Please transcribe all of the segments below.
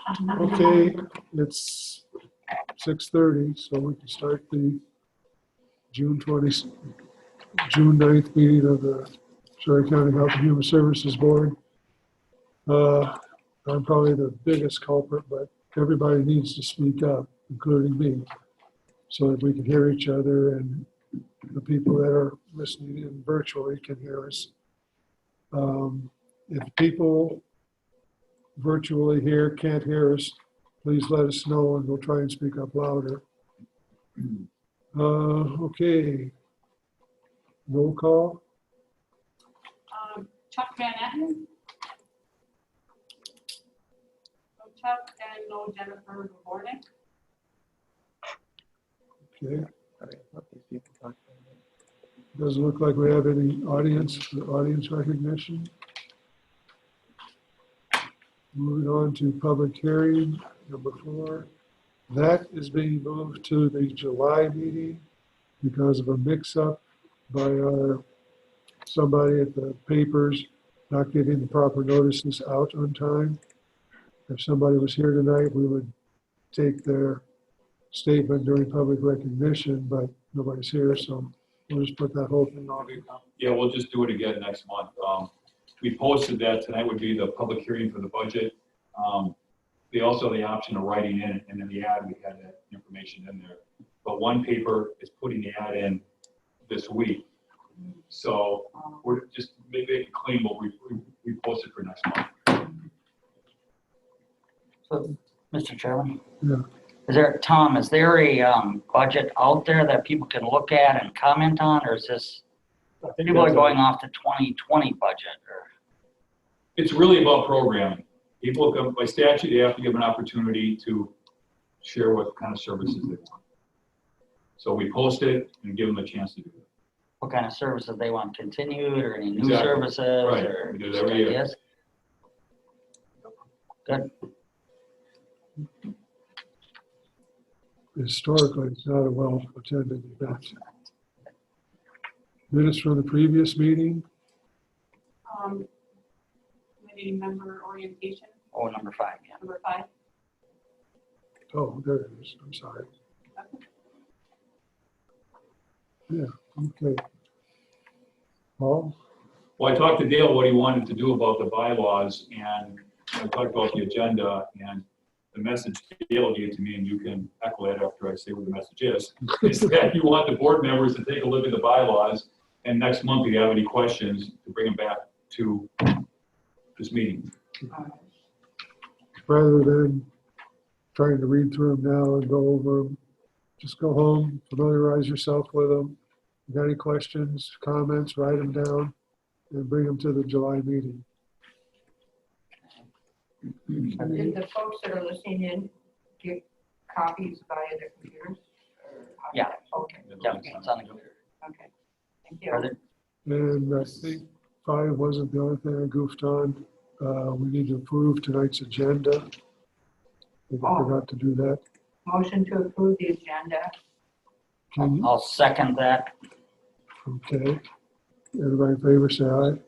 Okay, it's 6:30, so we can start the June 9th meeting of the Story County Health and Human Services Board. I'm probably the biggest culprit, but everybody needs to speak up, including me, so that we can hear each other and the people that are listening in virtually can hear us. If people virtually here can't hear us, please let us know and we'll try and speak up louder. Okay. Roll call. Chuck Van Etten. No Chuck and no Jennifer Gornick. Okay. Doesn't look like we have any audience recognition. Moving on to public hearing number 4. That is being moved to the July meeting because of a mix-up by somebody at the papers not getting the proper notices out on time. If somebody was here tonight, we would take their statement during public recognition, but nobody's here, so we'll just put that whole thing off. Yeah, we'll just do it again next month. We posted that tonight would be the public hearing for the budget. They also have the option of writing in, and in the ad we had that information in there. But one paper is putting the ad in this week. So we're just make it clean, but we posted for next month. So, Mr. Chairman? Yeah. Is there a budget out there that people can look at and comment on, or is this, people are going off the 2020 budget? Or? It's really about programming. People, by statute, they have to give an opportunity to share what kind of services they want. So we post it and give them a chance to do it. What kind of services they want continued, or any new Exactly. services? Right. Or We do that every year. ideas? Good. Historically, it's not a well-attended event. Minutes from the previous meeting. Committee member orientation, Oh, number 5, yeah. number 5. Oh, there it is. I'm sorry. Yeah, okay. Paul? Well, I talked to Dale what he wanted to do about the bylaws, and I talked about the agenda, and the message Dale gave to me, and you can echo that after I say what the message is that you want the board members to take a look at the bylaws, and next month, if you have any questions, to bring them back to this meeting. Rather than trying to read through them now and go over them, just go home, familiarize yourself with them. If you got any questions, comments, write them down and bring them to the July meeting. Did the folks that are listening in get copies via their computers? Or how- Yeah. Okay, Yeah, it's on the computer. okay. Thank you. Are there, And I think 5 wasn't the only thing I goofed on. We need to approve tonight's agenda. I think I forgot to do that. Motion to approve the agenda. Can you? I'll second that. Okay. Everybody in favor, say aye.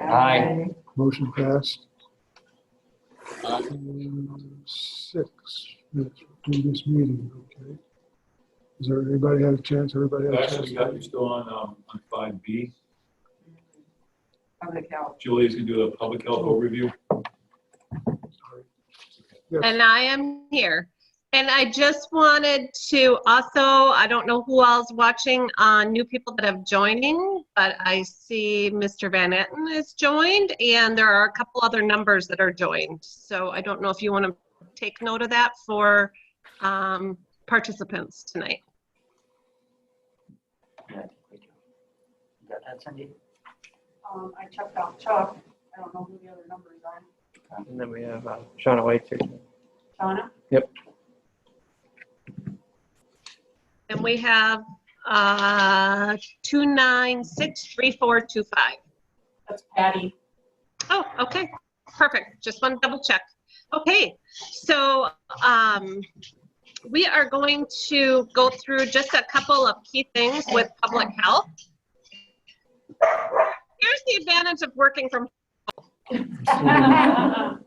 Aye. Motion passed. 6 minutes for previous meeting, okay. Is there anybody had a chance? Everybody had a chance? Actually, we got you still on 5B. Public health. Julie's gonna do the public health overview. Sorry. Yes. And I am here. And I just wanted to also, I don't know who else watching, new people that have joining, but I see Mr. Van Etten is joined, and there are a couple other numbers that are joined. So I don't know if you want to take note of that for participants tonight. Yeah, I think we do. You got that, Cindy? I checked out Chuck. I don't know who the other numbers are. And then we have Shauna White here. Shauna? Yep. And we have 2963425. That's Patty. Oh, okay, perfect. Just want to double check. Okay, so we are going to go through just a couple of key things with public health. Here's the advantage of working from home.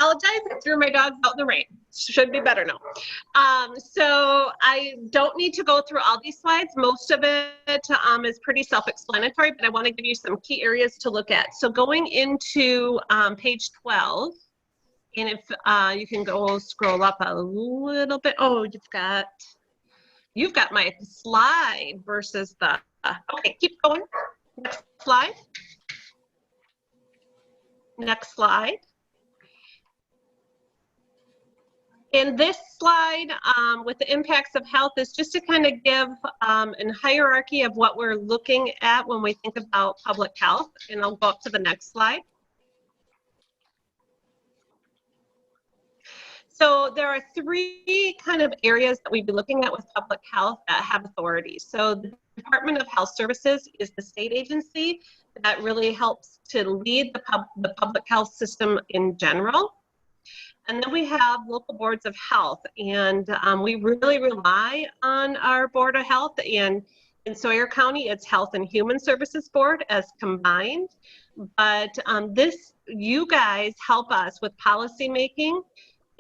apologize. I threw my dogs out in the rain. Should be better now. So I don't need to go through all these slides. Most of it is pretty self-explanatory, but I want to give you some key areas to look at. So going into page 12, and if you can go scroll up a little bit. Oh, you've got my slide versus the, okay, keep going. Next slide. Next slide. In this slide, with the impacts of health, is just to kind of give a hierarchy of what we're looking at when we think about public health. And I'll go up to the next slide. So there are three kind of areas that we'd be looking at with public health that have authority. So the Department of Health Services is the state agency that really helps to lead the public health system in general. And then we have local boards of health, and we really rely on our Board of Health. And in Sawyer County, it's Health and Human Services Board as combined. But you guys help us with policy making.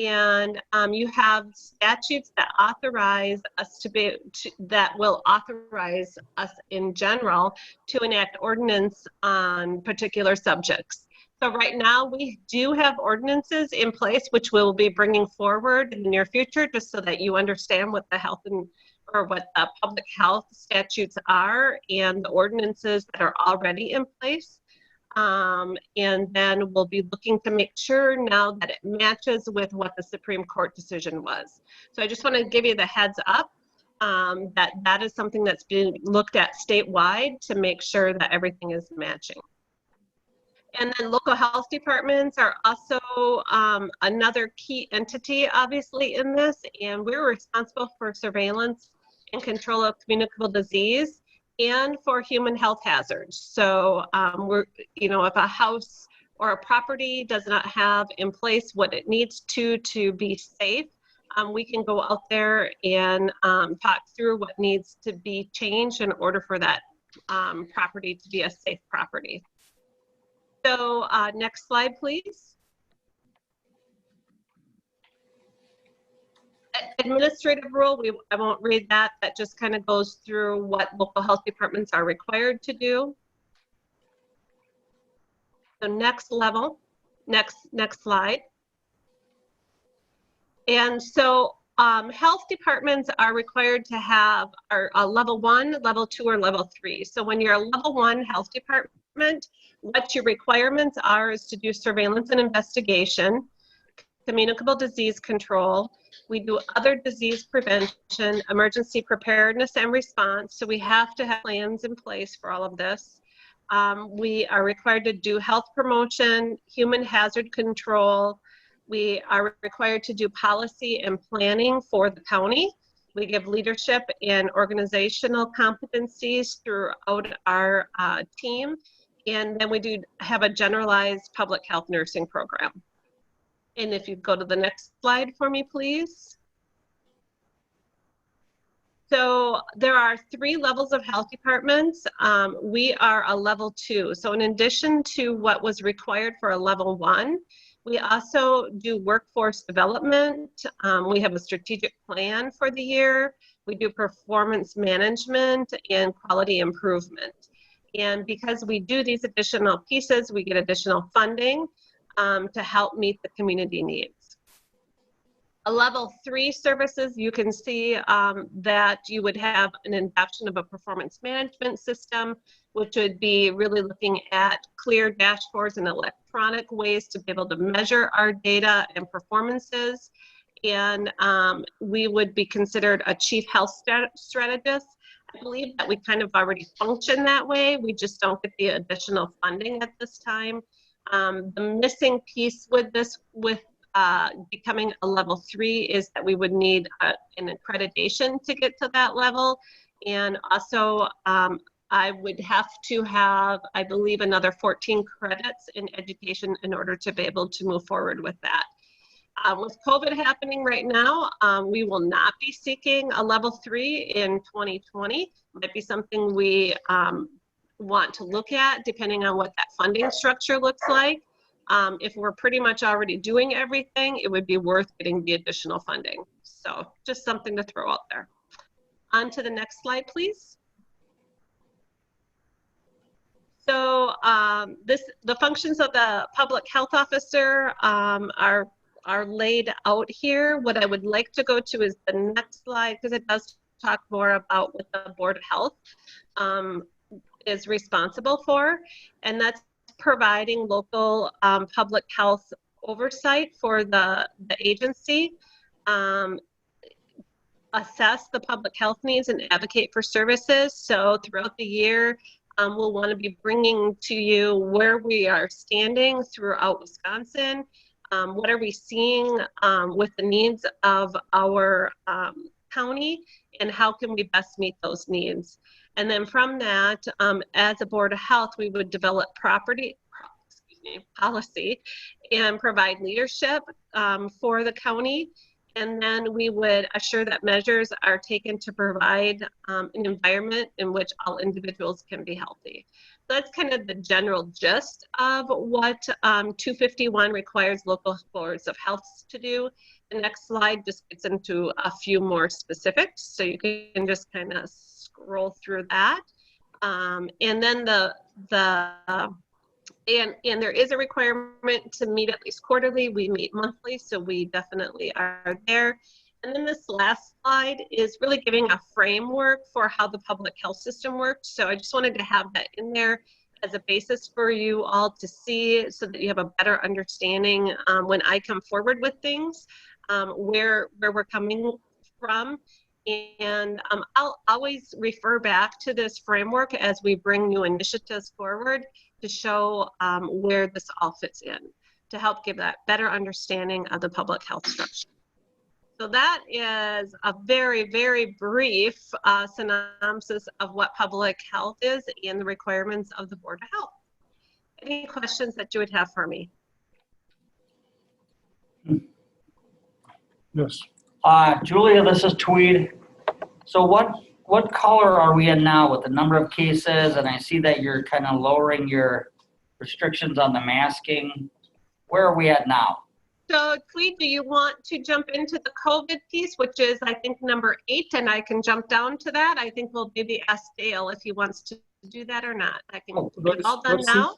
And you have statutes that authorize us that will authorize us in general to enact ordinance on particular subjects. So right now we do have ordinances in place, which we'll be bringing forward in the near future, just so that you understand what the what the public health statutes are and the ordinances that are already in place. And then we'll be looking to make sure now that it matches with what the Supreme Court decision was. So I just want to give you the heads up that is something that's being looked at statewide to make sure that everything is matching. And then local health departments are also another key entity, obviously, in this, and we're responsible for surveillance and control of communicable disease and for human health hazards. So if a house or a property does not have in place what it needs to be safe, we can go out there and talk through what needs to be changed in order for that property to be a safe property. So next slide, please. Administrative rule, I won't read that. That just kind of goes through what local health departments are required to do. So next slide. And so health departments are required to have a level 1, level 2, or level 3. So when you're a level 1 health department, what your requirements are is to do surveillance and investigation, communicable disease control. We do other disease prevention, emergency preparedness and response. So we have to have plans in place for all of this. We are required to do health promotion, human hazard control. We are required to do policy and planning for the county. We give leadership and organizational competencies throughout our team. And then we do have a generalized public health nursing program. And if you go to the next slide for me, please. So there are 3 levels of health departments. We are a level 2. So in addition to what was required for a level 1, we also do workforce development. We have a strategic plan for the year. We do performance management and quality improvement. And because we do these additional pieces, we get additional funding to help meet the community needs. A level 3 services, you can see that you would have an adoption of a performance management system, which would be really looking at clear dashboards and electronic ways to be able to measure our data and performances. And we would be considered a chief health strategist. I believe that we kind of already function that way. We just don't get the additional funding at this time. The missing piece with this, becoming a level 3, is that we would need an accreditation to get to that level. And also, I would have to have, I believe, another 14 credits in education in order to be able to move forward with that. With COVID happening right now, we will not be seeking a level 3 in 2020. Might be something we want to look at depending on what that funding structure looks like. If we're pretty much already doing everything, it would be worth getting the additional funding. So just something to throw out there. On to the next slide, please. So the functions of the public health officer are laid out here. What I would like to go to is the next slide, because it does talk more about what the Board of Health is responsible for, and that's providing local public health oversight for the agency, assess the public health needs and advocate for services. So throughout the year, we'll want to be bringing to you where we are standing throughout Wisconsin. What are we seeing with the needs of our county, and how can we best meet those needs? And then from that, as a Board of Health, we would develop policy and provide leadership for the county. And then we would assure that measures are taken to provide an environment in which all individuals can be healthy. So that's kind of the general gist of what 251 requires local boards of health to do. The next slide just gets into a few more specifics, so you can just kind of scroll through that. And then and there is a requirement to meet at least quarterly. We meet monthly, so we definitely are there. And then this last slide is really giving a framework for how the public health system works. So I just wanted to have that in there as a basis for you all to see, so that you have a better understanding when I come forward with things, where we're coming from. And I'll always refer back to this framework as we bring new initiatives forward to show where this all fits in, to help give that better understanding of the public health structure. So that is a very, very brief synopsis of what public health is and the requirements of the Board of Health. Any questions that you would have for me? Yes. Julia, this is Tweed. So what color are we in now with the number of cases? And I see that you're kind of lowering your restrictions on the masking. Where are we at now? So Tweed, do you want to jump into the COVID piece, which is I think number 8, and I can jump down to that? I think we'll maybe ask Dale if he wants to do that or not. I can get it all done let's see. now.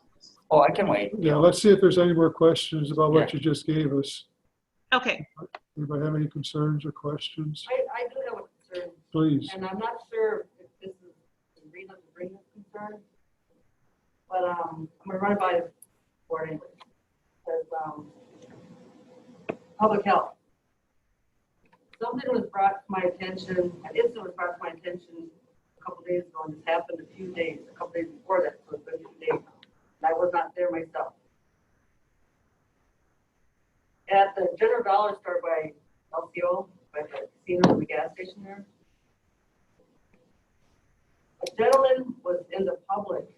Oh, I can wait. Yeah, let's see if there's any more questions about what Yeah. you just gave us. Okay. Anybody have any concerns or questions? I do have a concern, Please. and I'm not sure if this is the reason to bring this concern, but I'm gonna run it by the board anyway. Because public health. Something was brought to my attention, an incident was brought to my attention a couple days ago, and this happened a couple days before that, so it's been a few days. And I was not there myself. At the General Dollar Store by LCO, by the casino, the gas station there, a gentleman was in the public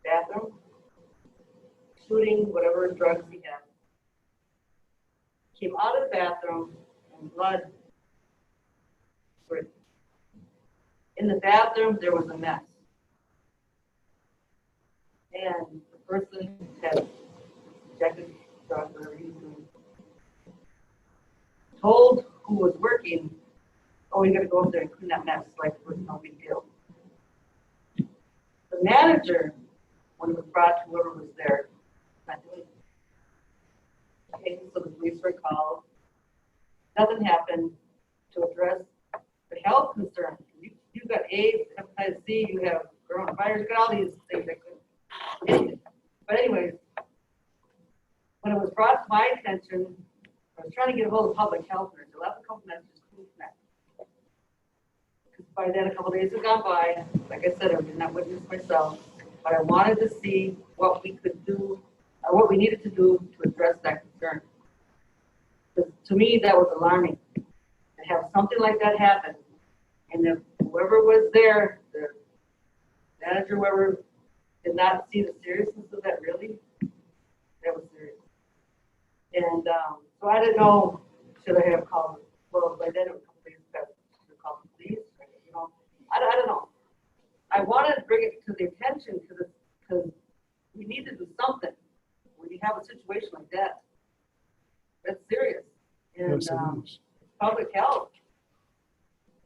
bathroom, shooting whatever drugs he had. Came out of the bathroom and blood spurted. In the bathroom, there was a mess. And the person had injected drugs, whatever he was doing. Told who was working, oh, you gotta go up there and clean that mess, like it was no big deal. The manager, when it was brought to whoever was there, not doing it. Okay, so the police were called. Nothing happened to address the health concern. You've got AIDS, hepatitis C, you have coronavirus, you got all these things that could. But anyways, when it was brought to my attention, I was trying to get a hold of public health nurse. I left a couple messages, couldn't connect. Because by then, a couple days had gone by. Like I said, I did not witness myself, but I wanted to see what we could do, or what we needed to do to address that concern. Because to me, that was alarming. To have something like that happen, and if whoever was there, the manager, whoever, did not see the seriousness of that, really, that was serious. And so I didn't know, should I have called, well, by then it was a couple days past, should I call the police, you know, I don't know. I wanted to bring it to the attention because we need to do something when you have a situation like that, that's serious. And Yes, it is. public health.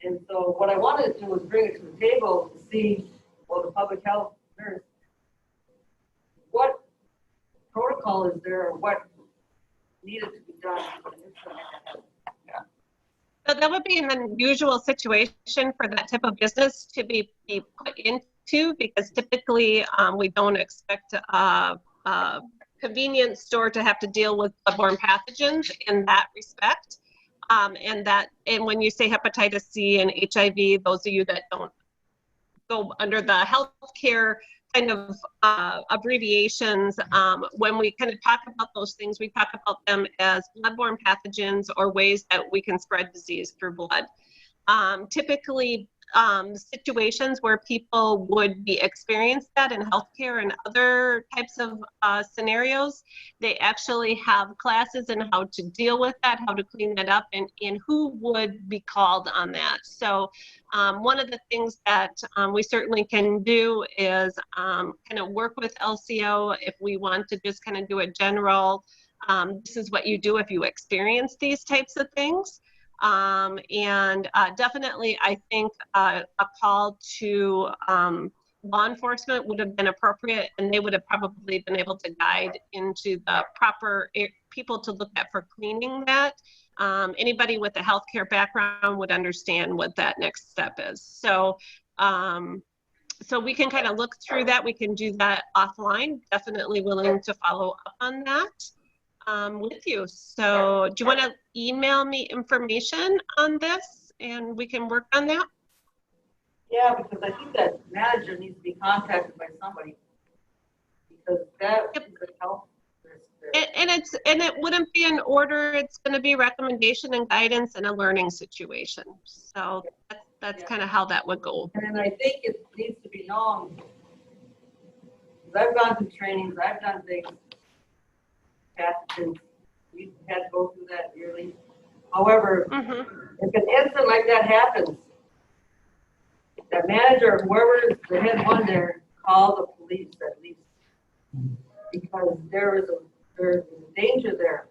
And so what I wanted to do was bring it to the table to see, well, the public health nurse, what protocol is there, or what needed to be done? So that would be an unusual situation for that type of business to be put into, because typically we don't expect a convenience store to have to deal with bloodborne pathogens in that respect. And when you say hepatitis C and HIV, those of you that don't go under the healthcare kind of abbreviations, when we kind of talk about those things, we talk about them as bloodborne pathogens or ways that we can spread disease through blood. Typically, situations where people would be experienced that in healthcare and other types of scenarios, they actually have classes in how to deal with that, how to clean that up, and who would be called on that. So one of the things that we certainly can do is kind of work with LCO if we want to just kind of do a general, this is what you do if you experience these types of things. Definitely, I think a call to law enforcement would have been appropriate, and they would have probably been able to guide into the proper people to look at for cleaning that. Anybody with a healthcare background would understand what that next step is. So, so we can kind of look through that. We can do that offline. Definitely willing to follow up on that. With you. So do you want to email me information on this and we can work on that? Yeah, because I think that manager needs to be contacted by somebody, because that is a health risk there. And it wouldn't be an order. It's going to be recommendation and guidance in a learning situation. So that's kind of how that would go. And I think it needs to be known, because I've gone through trainings, I've done things, pathogens, we had to go through that yearly. However, if an incident like that happens, the manager, whoever is the head one there, call the police at least, because there's a danger there,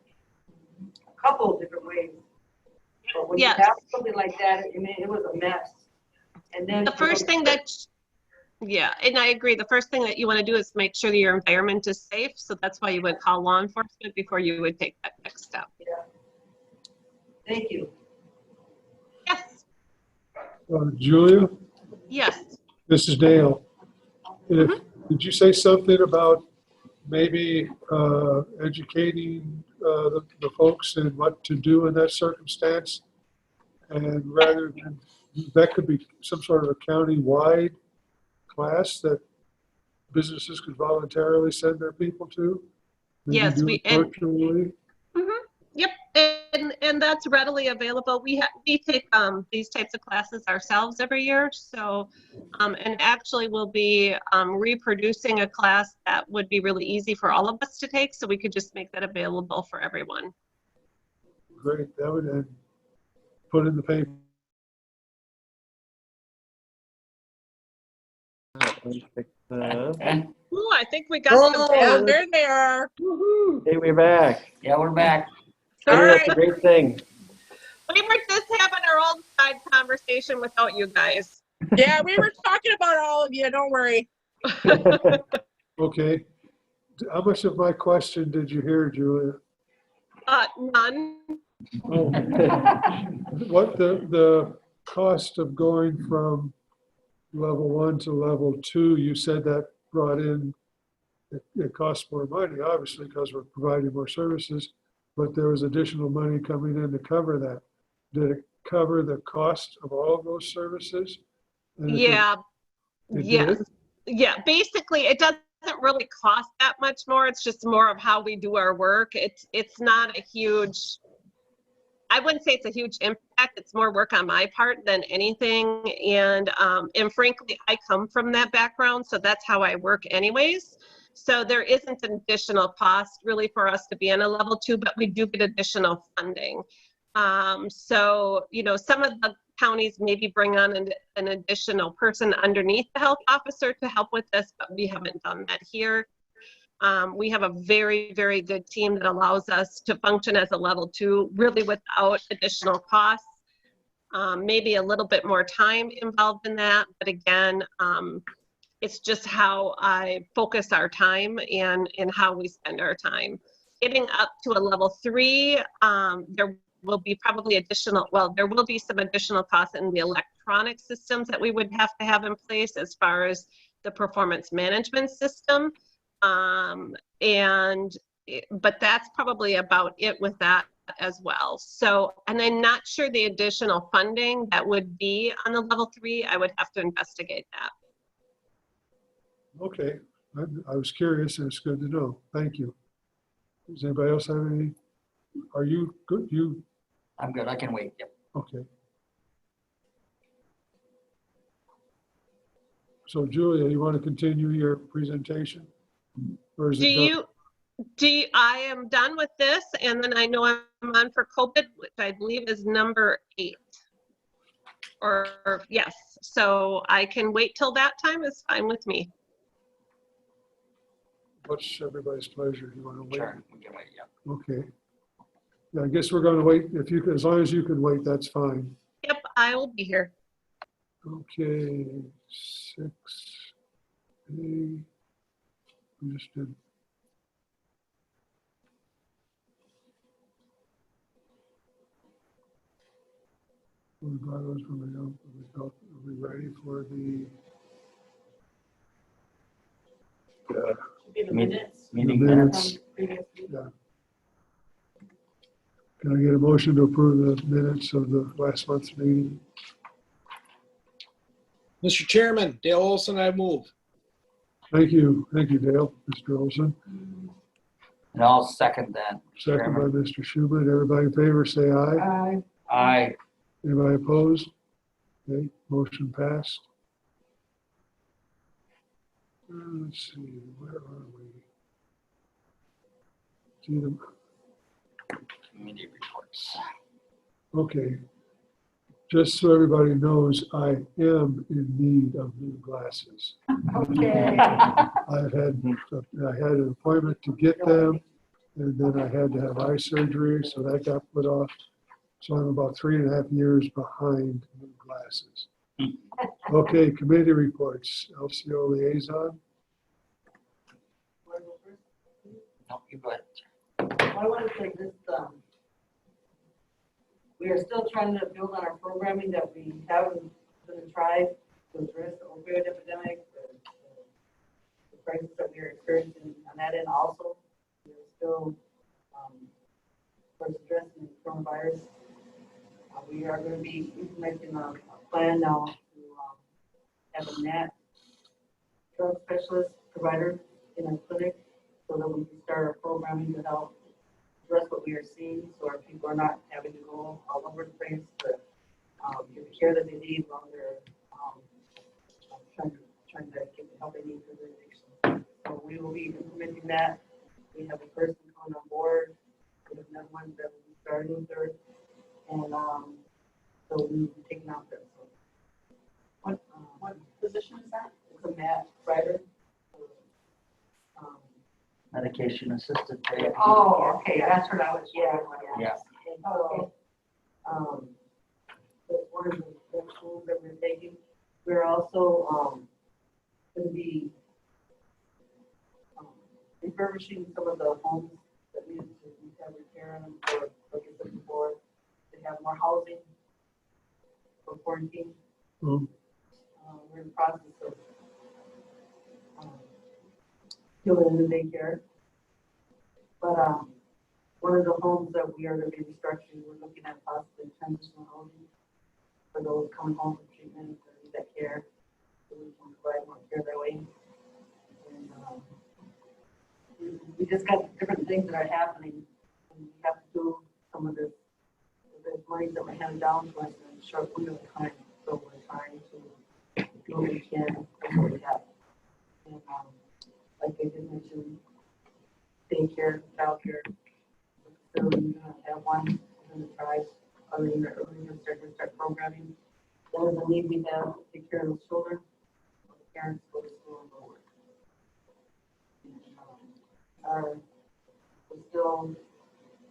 a couple of different ways. But when you have something like that, I mean, it was a mess. And then the first thing that, yeah, and I agree. The first thing that you want to do is make sure that your environment is safe. So that's why you would call law enforcement before you would take that next step. Yeah. Thank you. Yes. Julia, Yes. this is Dale. Did you say something about maybe educating the folks in what to do in that circumstance? And rather than, that could be some sort of a county-wide class that businesses could voluntarily send their people to? Maybe Yes, do it virtually? Yep, and that's readily available. We take these types of classes ourselves every year. So, and actually we'll be reproducing a class that would be really easy for all of us to take. So we could just make that available for everyone. Great, that would put in the paper. Ooh, I think we got some. Oh, there they are. Hey, we're back. Yeah, we're back. Hey, All that's a right. great thing. We were just having our old side conversation without you guys. Yeah, we were talking about all of you. Don't worry. Okay. How much of my question did you hear, Julia? None. What the cost of going from level 1 to level 2, you said that brought in, it costs more money, obviously, because we're providing more services, but there was additional money coming in to cover that. Did it cover the cost of all of those services? And it Yeah. did? It Yes. did? Yeah. Basically, it doesn't really cost that much more. It's just more of how we do our work. It's not a huge, I wouldn't say it's a huge impact. It's more work on my part than anything. And frankly, I come from that background, so that's how I work anyways. So there isn't an additional cost really for us to be in a level 2, but we do get additional funding. So, you know, some of the counties maybe bring on an additional person underneath the health officer to help with this, but we haven't done that here. We have a very, very good team that allows us to function as a level 2, really without additional costs. Maybe a little bit more time involved in that, but again, it's just how I focus our time and how we spend our time. Getting up to a level 3, there will be probably there will be some additional costs in the electronic systems that we would have to have in place as far as the performance management system. But that's probably about it with that as well. So, and I'm not sure the additional funding that would be on the level 3, I would have to investigate that. Okay, I was curious and it's good to know. Thank you. Does anybody else have any? Are you good? I'm good, I can wait, yep. Okay. So Julia, you want to continue your presentation? Or is it done? I am done with this, and then I know I'm on for COVID, which I believe is number 8. Or yes, so I can wait till that time, is fine with me. What's everybody's pleasure? You want to wait? Sure, we can wait, yeah. Okay. Yeah, I guess we're going to wait. If you can, as long as you can wait, that's fine. Yep, I will be here. Okay, 6A. We just did. Are we ready for the Should be the minutes. Meeting minutes? From previous meeting. Yeah. Can I get a motion to approve the minutes of the last month's meeting? Mr. Chairman, Dale Olson, I move. Thank you, Dale. Mr. Olson. And I'll second that. Second by Chairman. Mr. Schubert. Everybody in favor, say aye. Aye. Anybody opposed? Okay, motion passed. Let's see, where are we? See them? Media reports. Okay. Just so everybody knows, I am in need of new glasses. Okay. I had an appointment to get them, and then I had to have eye surgery, so that got put off. So I'm about 3.5 years behind new glasses. Okay, committee reports, LCO liaison. No, you go ahead. I want to say this, we are still trying to build on our programming that we haven't been tried to address the opioid epidemic, the crisis that we are experiencing on that end also. We're still, addressing the coronavirus. We are going to be implementing a plan now to have a NAT drug specialist provider in our clinic so that we can start our programming to help address what we are seeing, so our people are not having to go all over the place to get the care that they need while they're trying to get the help they need for their addiction. So we will be implementing that. We have a person coming on board. We have another one that will be starting third, and so we will be taking out that. So, what position is that? It's a MAT writer. Medication assisted therapy. Oh, okay, that's what I was, yeah. Yeah. And so, that's one of the tools that we're taking. We're also, going to be refurbishing some of the homes that we have repair on them for, like I said before, to have more housing for quarantine. We're in the process of doing a new daycare. But one of the homes that we are going to be restructuring, we're looking at possibly transitional housing for those coming home from treatment or need that care, so we can provide more care that way. And we just got different things that are happening, and we have to do some of the money that we're handing down to us in a short window of time. So we're trying to do what we can with what we have. And like I did mention, daycare, childcare, facility, we're going to have one, we're going to try, other than early to start programming. That is a need we have to take care of those children, the parents go to school and go to work. And, we're still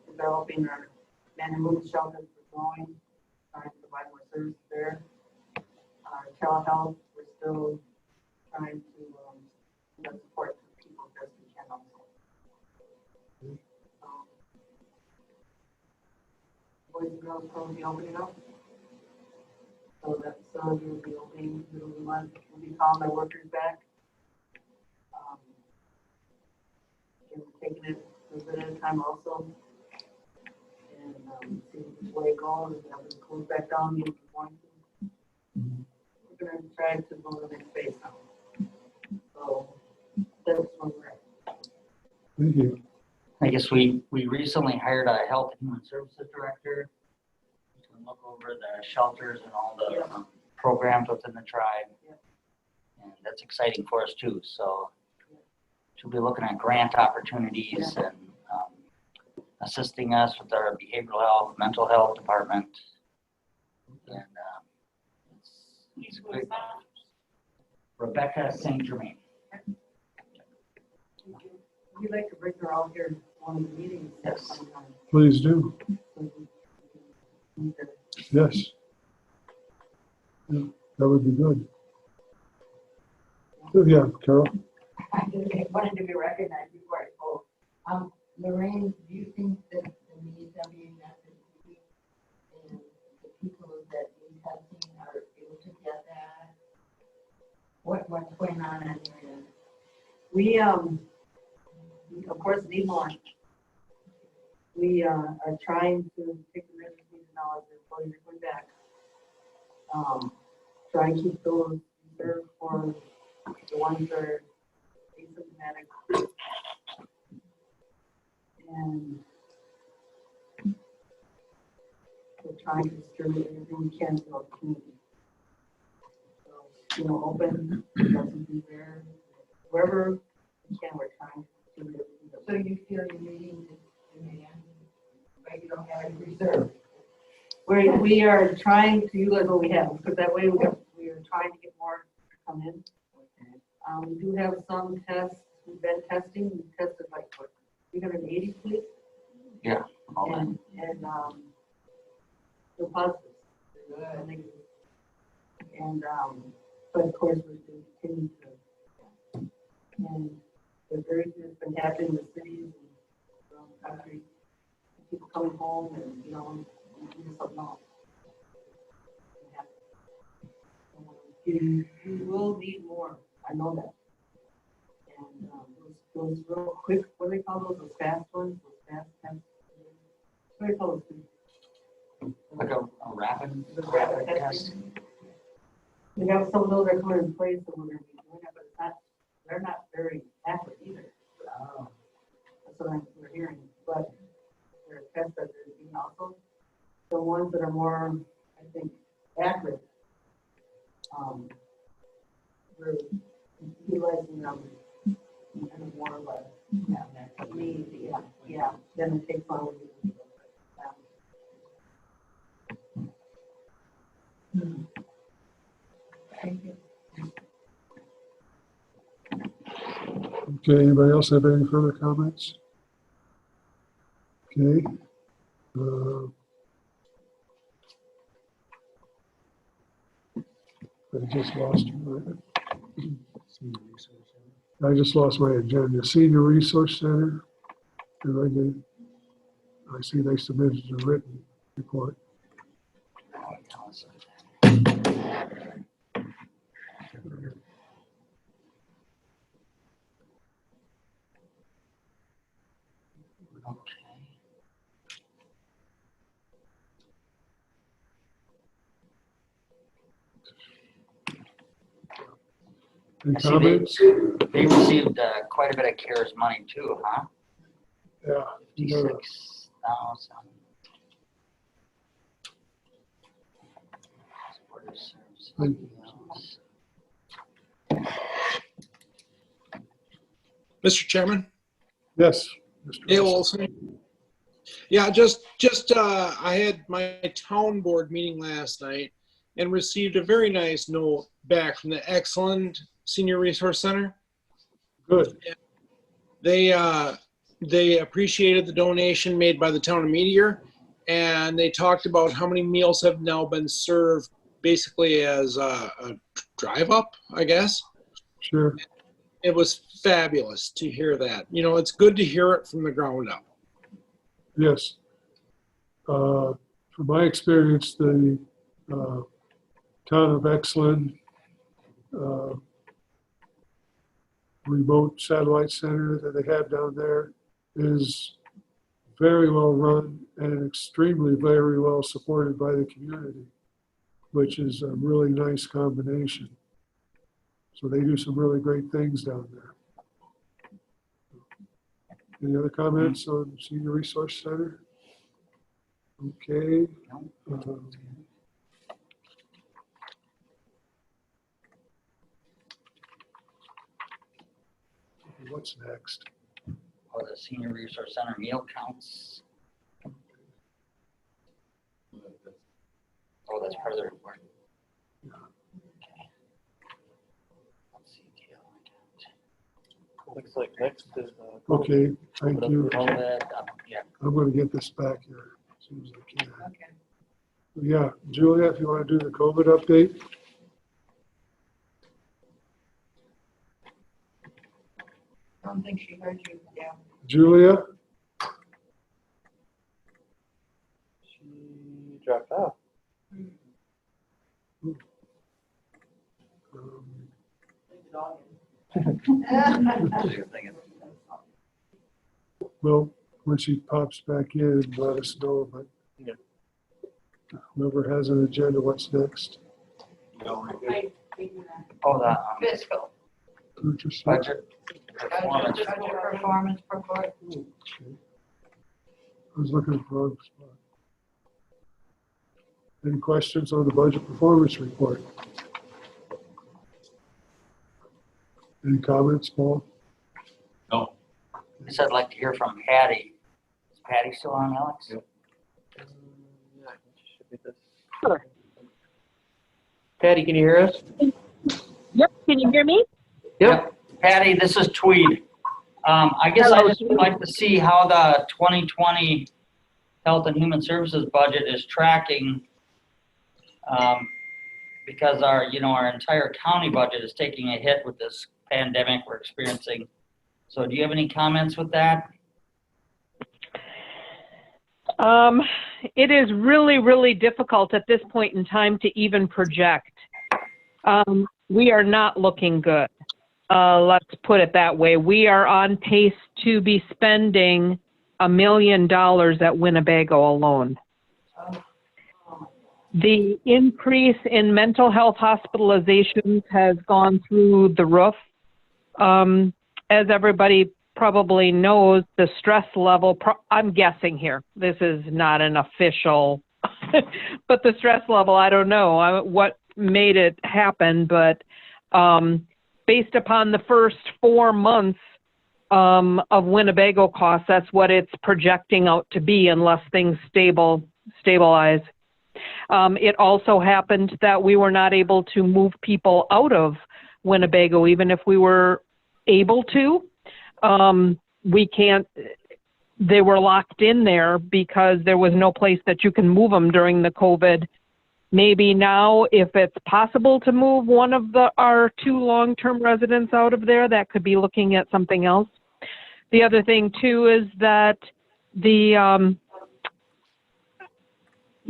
developing our man and woman shelters for growing, trying to provide more services there. Our telehealth, we're still trying to support people as best we can also. Boys and girls will be opening up. So that facility will be opening middle of the month. We'll be calling our workers back. And we're taking it a little bit at a time also. And see which way it goes. If it cools back down, maybe we're going to. We're going to try to go to the next phase now. So that's where we're at. Thank you. I guess we recently hired a health and human services director to look over the shelters and all the programs within the tribe. And that's exciting for us too. So she'll be looking at grant opportunities and assisting us with our behavioral health, mental health department. And it's great. Rebecca St. Germain. We'd like to bring her out here to one of the meetings. Yes. Sometime. Please do. Yes. Yeah, that would be good. Yeah, Carol. I just wanted to be recognized before I spoke. Lorraine, do you think that the needs are being met and the people that need testing are able to get that? What's going on in your end? We, of course, need more. We are trying to take the measures we acknowledge that employees are going back. Try and keep those reserved for the ones that are asymptomatic. And we're trying to distribute everything we can to our community. So, open, doesn't be there. Wherever we can, we're trying to distribute everything. So you feel your meetings in the end, but you don't have any reserve? We are trying to utilize what we have, because that way we are trying to get more to come in. We do have some tests, we've been testing, we tested like, what, 380 fleets? Yeah. All that. And no positives. And, but of course, we do continue to, and the very good has been happening in the cities and around the country. People coming home and, do something else. You will need more, I know that. And those real quick, what do they call those fast ones, those fast tests? What do they call those? Like a rapid Rapid test. We have some of those that come in place that we're going to be doing it, but they're not very accurate either. That's what we're hearing. But there are tests that are being also. The ones that are more, I think, accurate, we're utilizing them kind of more of a need. Yeah. Then it takes longer. Thank you. Okay, anybody else have any further comments? Okay. I just lost my agenda. Senior Resource Center. I see they submitted a written report. Any I see comments? they received quite a bit of CARES money too, huh? Yeah. 56,000. Mr. Chairman, Yes. Mr. Dale Olson. Olson. Yeah, I had my town board meeting last night and received a very nice note back from the Excellent Senior Resource Center. Good. They they appreciated the donation made by the town of Meteor, and they talked about how many meals have now been served basically as a drive up, I guess. Sure. It was fabulous to hear that. You know, it's good to hear it from the ground up. Yes. From my experience, the town of Exlin remote satellite center that they have down there is very well run and extremely very well supported by the community, which is a really nice combination. So they do some really great things down there. Any other comments on Senior Resource Center? Okay. What's next? Or the Senior Resource Center meal counts. Oh, that's part of the report. Let's see, deal. Looks like next is. Okay, thank you. All that, yeah. I'm going to get this back here as soon as I can. Okay. Yeah, Julia, if you want to do the COVID update. I don't think she heard you, yeah. Julia? She dropped off. Well, when she pops back in, let us know, but Yeah. whoever has an agenda, what's next? Oh, the Fiscal. Purchase. budget performance. Budget performance report. Okay. I was looking for the wrong spot. Any questions on the budget performance report? Any comments, Paul? No, I said I'd like to hear from Patty. Is Patty still on, Alex? Yep. Yeah, should be this. Sure. Patty, can you hear us? Yep, can you hear me? Yep. Patty, this is Tweed. I guess I just would like to see how the 2020 Health and Human Services budget is tracking. Because our entire county budget is taking a hit with this pandemic we're experiencing. So do you have any comments with that? It is really, really difficult at this point in time to even project. We are not looking good. Let's put it that way. We are on pace to be spending $1 million at Winnebago alone. The increase in mental health hospitalizations has gone through the roof. As everybody probably knows, the stress level, I'm guessing here, this is not an official, but the stress level, I don't know what made it happen, but based upon the first 4 months of Winnebago costs, that's what it's projecting out to be unless things stabilize. It also happened that we were not able to move people out of Winnebago, even if we were able to. We can't, they were locked in there because there was no place that you can move them during the COVID. Maybe now, if it's possible to move one of our 2 long-term residents out of there, that could be looking at something else. The other thing too is that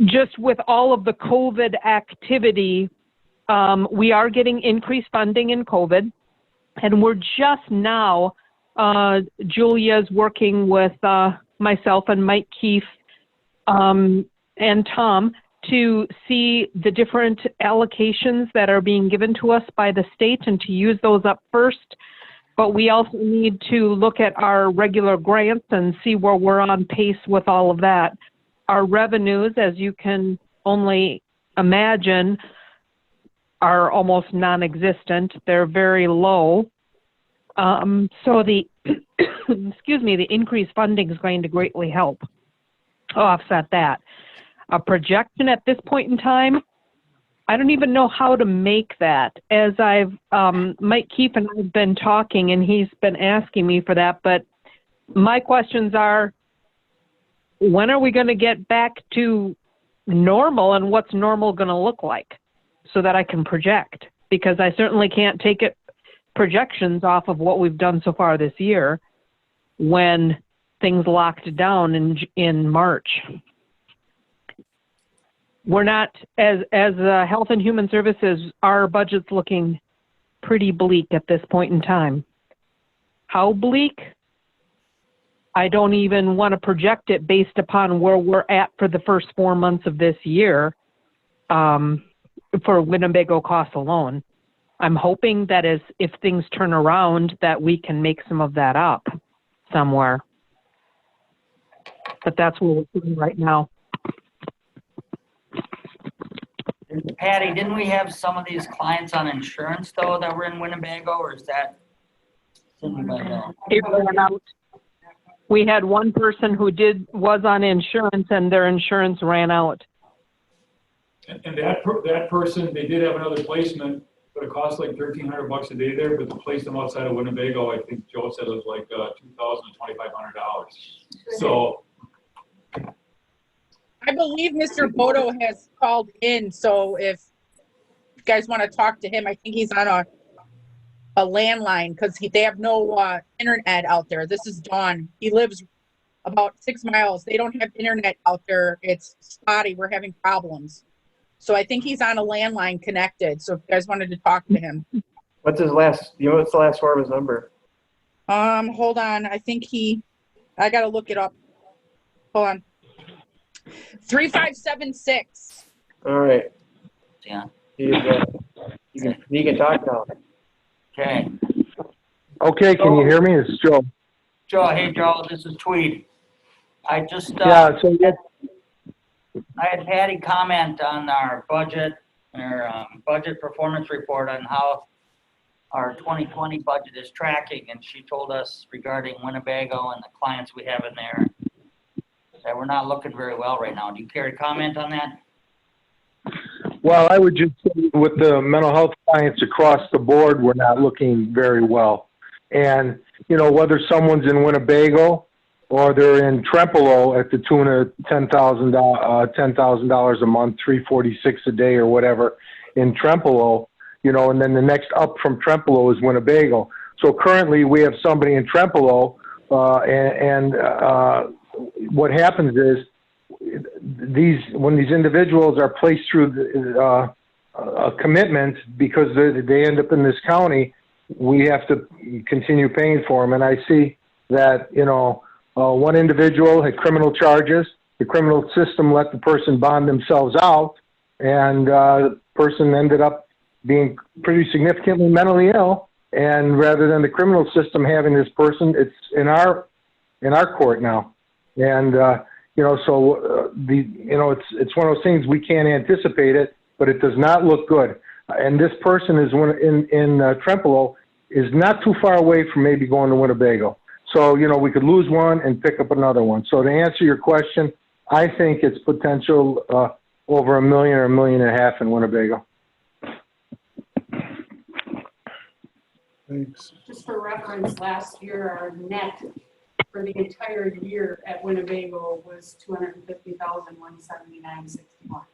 just with all of the COVID activity, we are getting increased funding in COVID, and we're just now, Julia's working with myself and Mike Keefe and Tom to see the different allocations that are being given to us by the state and to use those up first. But we also need to look at our regular grants and see where we're on pace with all of that. Our revenues, as you can only imagine, are almost non-existent. They're very low. So the, excuse me, the increased funding is going to greatly help offset that. A projection at this point in time, I don't even know how to make that. As Mike Keefe and I have been talking, and he's been asking me for that, but my questions are, when are we going to get back to normal, and what's normal going to look like so that I can project? Because I certainly can't take it projections off of what we've done so far this year when things locked down in March. We're not, as Health and Human Services, our budget's looking pretty bleak at this point in time. How bleak? I don't even want to project it based upon where we're at for the first 4 months of this year for Winnebago costs alone. I'm hoping that if things turn around, that we can make some of that up somewhere. But that's what we're doing right now. Patty, didn't we have some of these clients on insurance though that were in Winnebago, or is that? It ran out. We had one person who was on insurance, and their insurance ran out. And that person, they did have another placement, but it cost like $1,300 a day there, but to place them outside of Winnebago, I think Joe said it was like $2,000 to $2,500. So. I believe Mr. Bodo has called in, so if you guys want to talk to him, I think he's on a landline because they have no internet out there. This is Dawn. He lives about 6 miles. They don't have internet out there. It's spotty. We're having problems. So I think he's on a landline connected. So if you guys wanted to talk to him. What's his last, what's the last four of his number? Hold on. I think I got to look it up. Hold on. 3576. All right. Yeah. He can talk now. Okay. Okay, can you hear me? It's Joe. Joe, hey Joe, this is Tweed. I just, Yeah, so I had Patty comment on our budget performance report on how our 2020 budget is tracking, and she told us regarding Winnebago and the clients we have in there that we're not looking very well right now. Do you care to comment on that? well, I would just say with the mental health clients across the board, we're not looking very well. And, whether someone's in Winnebago or they're in Trempealeau at the tune of $10,000 a month, $346 a day or whatever in Trempealeau, and then the next up from Trempealeau is Winnebago. So currently we have somebody in Trempealeau, and what happens is when these individuals are placed through a commitment because they end up in this county, we have to continue paying for them. And I see that, one individual had criminal charges. The criminal system let the person bond themselves out, and the person ended up being pretty significantly mentally ill. And rather than the criminal system having this person, it's in our court now. And it's one of those things, we can't anticipate it, but it does not look good. And this person is in Trempealeau is not too far away from maybe going to Winnebago. So, we could lose one and pick up another one. So to answer your question, I think it's potential over $1 million or $1.5 million in Winnebago. Thanks. Just for reference, last year our net for the entire year at Winnebago was $250,179.61.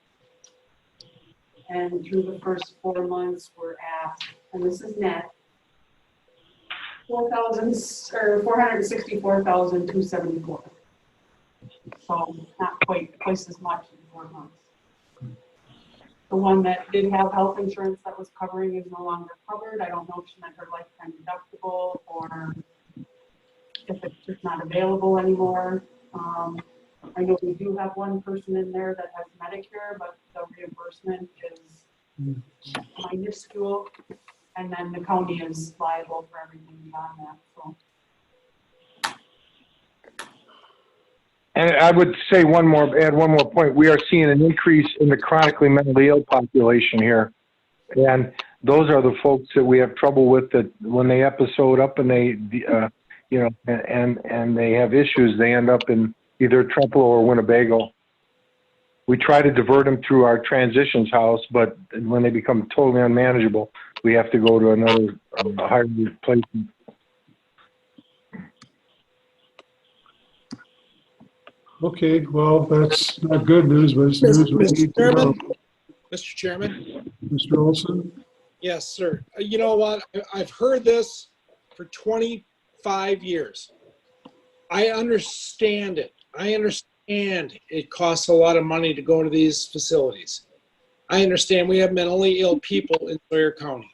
And through the first 4 months, we're at, and this is net, $464,274. So not quite twice as much in 4 months. The one that did have health insurance that was covering is no longer covered. I don't know if she meant her lifetime deductible or if it's just not available anymore. I know we do have one person in there that has Medicare, but the reimbursement is minuscule. And then the county is liable for everything beyond that, so. And I would say add one more point. We are seeing an increase in the chronically mentally ill population here. And those are the folks that we have trouble with, that when they episode up and they, and they have issues, they end up in either Trempealeau or Winnebago. We try to divert them through our transitions house, but when they become totally unmanageable, we have to go to another higher placement. Okay, well, that's not good news, but it's news we Mr. need to know. Chairman, Mr. Chairman, Mr. Olson? yes, sir. You know what? I've heard this for 25 years. I understand it. I understand it costs a lot of money to go to these facilities. I understand we have mentally ill people in Sawyer County.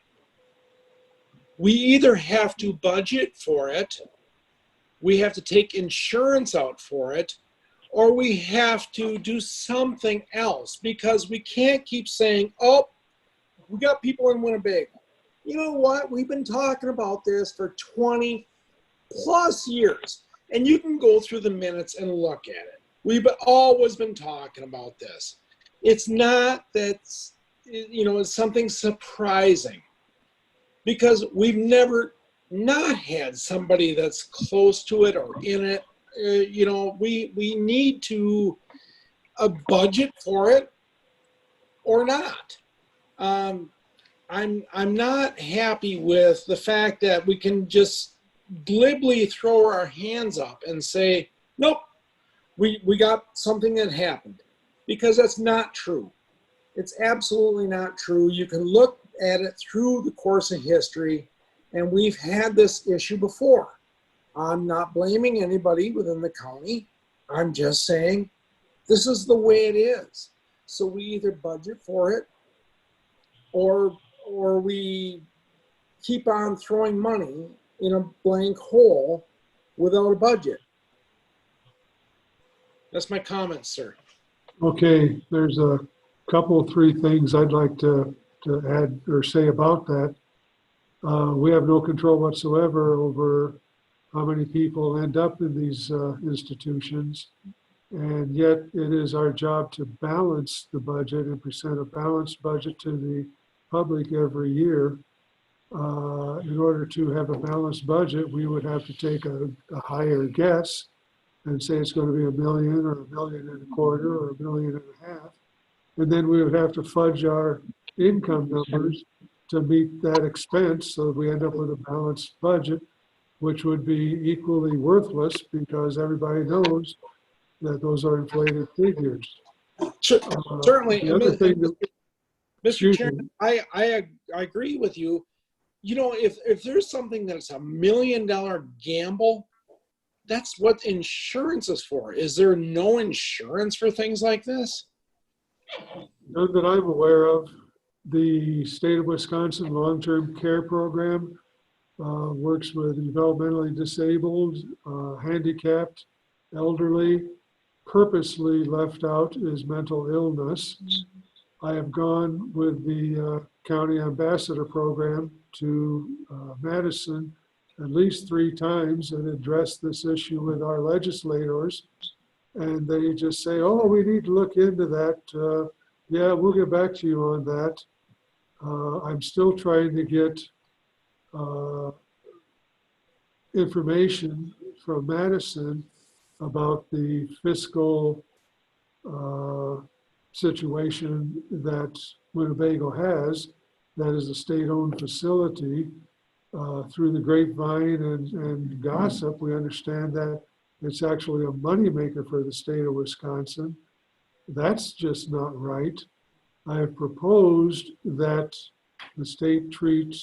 We either have to budget for it, we have to take insurance out for it, or we have to do something else, because we can't keep saying, oh, we got people in Winnebago. You know what? We've been talking about this for 20 plus years, and you can go through the minutes and look at it. We've always been talking about this. It's not that, it's something surprising, because we've never not had somebody that's close to it or in it. We need to budget for it or not. I'm not happy with the fact that we can just glibly throw our hands up and say, nope, we got something that happened, because that's not true. It's absolutely not true. You can look at it through the course of history, and we've had this issue before. I'm not blaming anybody within the county. I'm just saying this is the way it is. So we either budget for it, or we keep on throwing money in a blank hole without a budget. That's my comment, sir. Okay, there's a couple, three things I'd like to add or say about that. We have no control whatsoever over how many people end up in these institutions. And yet it is our job to balance the budget and present a balanced budget to the public every year. In order to have a balanced budget, we would have to take a higher guess and say it's going to be $1 million or $1.25 million or $1.5 million. And then we would have to fudge our income numbers to meet that expense, so that we end up with a balanced budget, which would be equally worthless, because everybody knows that those are inflated figures. Certainly, The other thing that, Mr. Chairman, I agree with you. If there's something that's $1 million gamble, that's what insurance is for. Is there no insurance for things like this? none that I'm aware of. The state of Wisconsin long-term care program works with developmentally disabled, handicapped, elderly. Purposely left out is mental illness. I have gone with the county ambassador program to Madison at least 3 times and addressed this issue with our legislators. And they just say, oh, we need to look into that. Yeah, we'll get back to you on that. I'm still trying to get information from Madison about the fiscal situation that Winnebago has. That is a state-owned facility. Through the grapevine and gossip, we understand that it's actually a moneymaker for the state of Wisconsin. That's just not right. I have proposed that the state treat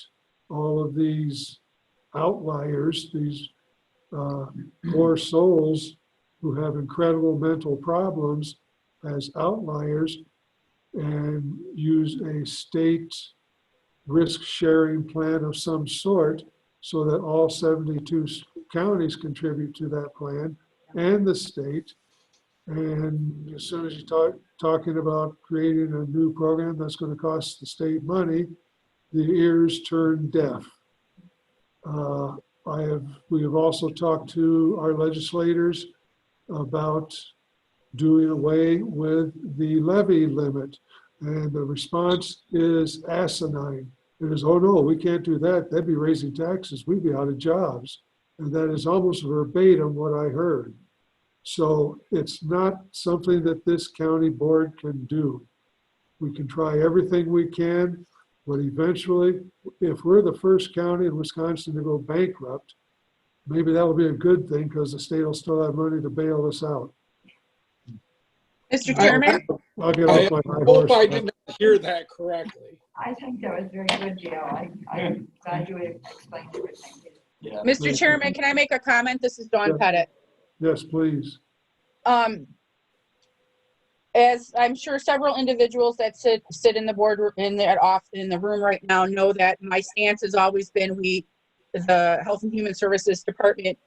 all of these outliers, these poor souls who have incredible mental problems, as outliers, and use a state risk-sharing plan of some sort, so that all 72 counties contribute to that plan, and the state. And as soon as you talking about creating a new program that's going to cost the state money, the ears turn deaf. We have also talked to our legislators about doing away with the levy limit, and the response is asinine. It is, oh no, we can't do that. That'd be raising taxes. We'd be out of jobs. And that is almost verbatim what I heard. So it's not something that this county board can do. We can try everything we can, but eventually, if we're the first county in Wisconsin to go bankrupt, maybe that will be a good thing, because the state will still have money to bail us out. Mr. I- Chairman? I'll get I off my high hope horse. I did not hear that correctly. I think that was very good, Gail. I'm glad you explained everything. Yeah. Mr. Chairman, can I make a comment? This is Dawn Yeah. Pettit. Yes, please. As I'm sure several individuals that sit in the board in the room right now know that my stance has always been the Health and Human Services Department,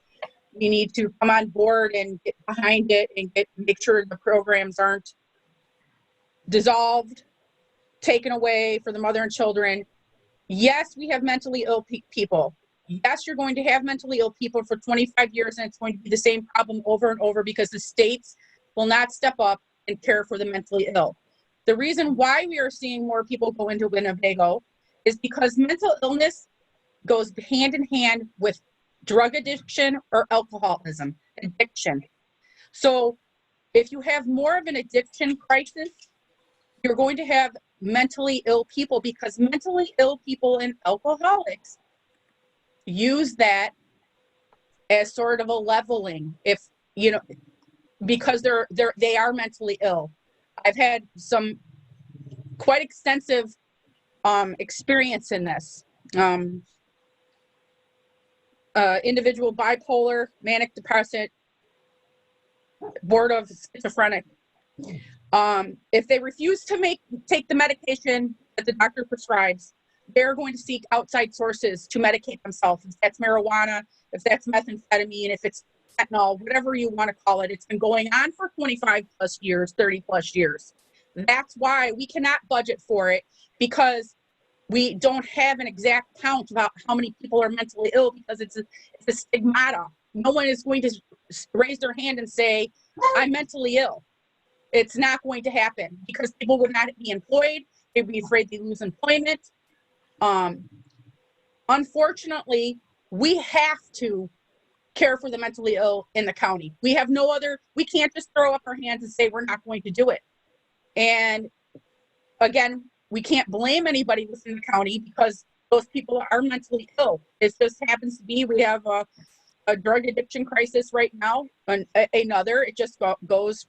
we need to come on board and get behind it and make sure the programs aren't dissolved, taken away for the mother and children. Yes, we have mentally ill people. Yes, you're going to have mentally ill people for 25 years, and it's going to be the same problem over and over because the states will not step up and care for the mentally ill. The reason why we are seeing more people go into Winnebago is because mental illness goes hand in hand with drug addiction or alcoholism addiction. So if you have more of an addiction crisis, you're going to have mentally ill people because mentally ill people and alcoholics use that as sort of a leveling, if you know, because they are mentally ill. I've had some quite extensive experience in this. Individual bipolar, manic depressive, bored of schizophrenic. If they refuse to take the medication that the doctor prescribes, they're going to seek outside sources to medicate themselves. If that's marijuana, if that's methamphetamine, if it's fentanyl, whatever you want to call it. It's been going on for 25 plus years, 30 plus years. That's why we cannot budget for it, because we don't have an exact count about how many people are mentally ill, because it's a stigmata. No one is going to raise their hand and say, I'm mentally ill. It's not going to happen because people would not be employed. They'd be afraid they lose employment. Unfortunately, we have to care for the mentally ill in the county. We have no other, we can't just throw up our hands and say we're not going to do it. And again, we can't blame anybody within the county because those people are mentally ill. It just happens to be we have a drug addiction crisis right now, and another, it just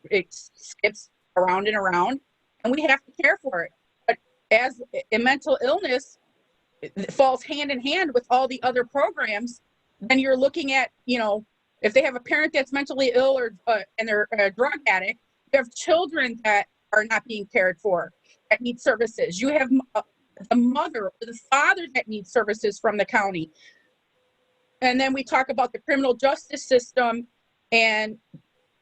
it skips around and around, and we have to care for it. But as a mental illness, it falls hand in hand with all the other programs, then you're looking at, if they have a parent that's mentally ill or and they're a drug addict, you have children that are not being cared for, that need services. You have the mother or the father that needs services from the county. And then we talk about the criminal justice system and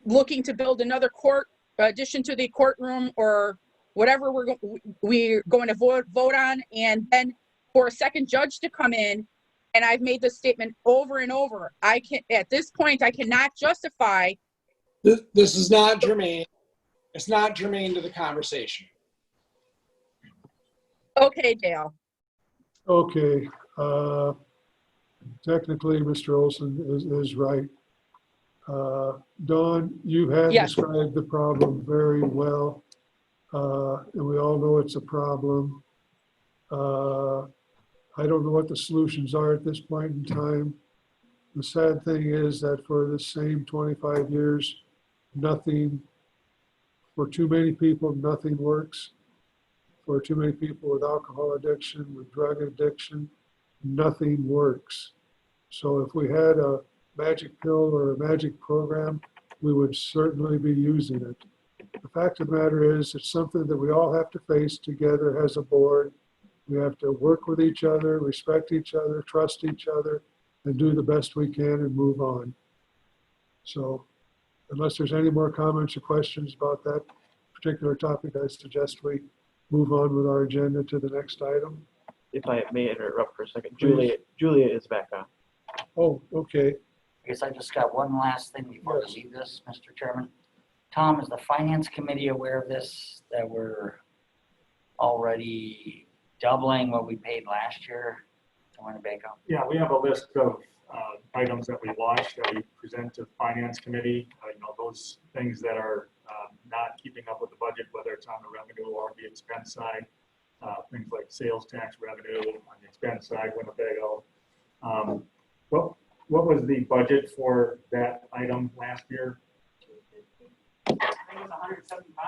looking to build another court addition to the courtroom or whatever we're going to vote on, and then for a second judge to come in. And I've made this statement over and over. At this point, I cannot justify. This is not germane. It's not germane to the conversation. Okay, Dale. Okay. Technically, Mr. Olson is right. Dawn, you have Yes. described the problem very well. And we all know it's a problem. I don't know what the solutions are at this point in time. The sad thing is that for the same 25 years, for too many people, nothing works. For too many people with alcohol addiction, with drug addiction, nothing works. So if we had a magic pill or a magic program, we would certainly be using it. The fact of the matter is, it's something that we all have to face together as a board. We have to work with each other, respect each other, trust each other, and do the best we can and move on. So unless there's any more comments or questions about that particular topic, I suggest we move on with our agenda to the next item. If I may interrupt for a second, Please. Julia is back on. Oh, okay. I guess I just got one last thing before Yes. we leave this, Mr. Chairman. Tom, is the finance committee aware of this, that we're already doubling what we paid last year to Winnebago? Yeah, we have a list of items that we launched that we present to the finance committee. Those things that are not keeping up with the budget, whether it's on the revenue or the expense side, things like sales tax revenue on the expense side, Winnebago. What was the budget for that item last year? was 175.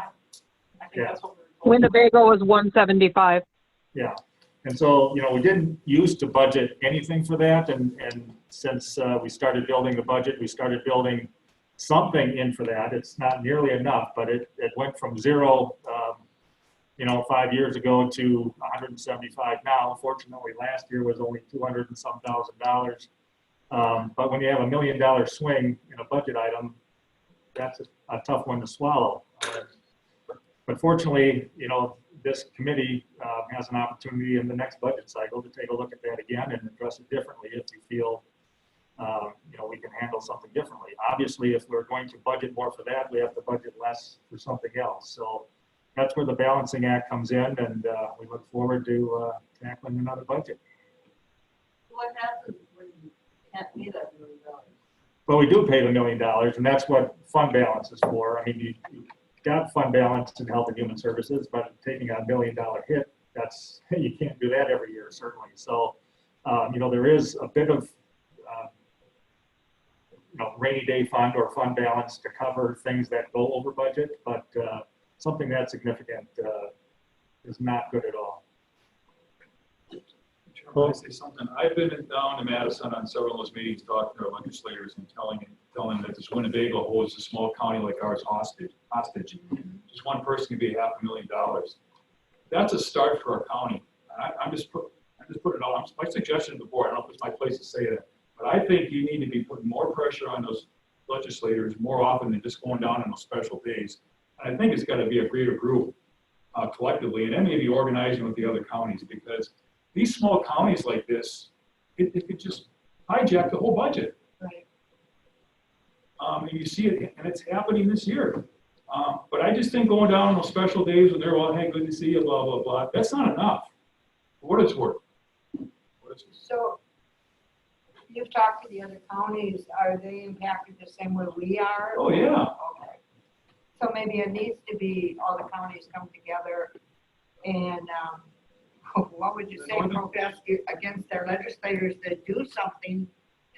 I think Yeah. that's what we were told. Winnebago was 175. Yeah, and so, you know, we didn't used to budget anything for that, and since we started building the budget, we started building something in for that. It's not nearly enough, but it went from zero, you know, 5 years ago to 175 now. Fortunately, last year was only 200 and some $1,000. But when you have $1 million swing in a budget item, that's a tough one to swallow. But fortunately, you know, this committee has an opportunity in the next budget cycle to take a look at that again and address it differently if you feel, you know, we can handle something differently. Obviously, if we're going to budget more for that, we have to budget less for something else. So that's where the balancing act comes in, and we look forward to tackling another budget. What happens when you can't pay that $1 million? But we do pay the $1 million, and that's what fund balance is for. I mean, you got fund balance in Health and Human Services, but taking a $1 million hit, that's, you can't do that every year, certainly. So, you know, there is a bit of, you know, rainy day fund or fund balance to cover things that go over budget, but something that significant is not good at all. Can I say something? I've been down to Madison on several of those meetings, talking to our legislators and telling them that this Winnebago holds a small county like ours hostage. Just one person can be $500,000. That's a start for our county. I'm just putting it out. My suggestion to the board, I don't know if it's my place to say that, but I think you need to be putting more pressure on those legislators more often than just going down on those special days. And I think it's got to be a greater group collectively, and then maybe organizing with the other counties, because these small counties like this, it could just hijack the whole budget. Right. And you see it, and it's happening this year. But I just think going down on those special days when they're all, hey, good to see you, blah, blah, blah, that's not enough for what it's worth. So you've talked to the other counties. Are they impacted the same way we are? Oh, yeah. Okay. So maybe it needs to be all the counties come together and, what would you say, protest against their legislators to do something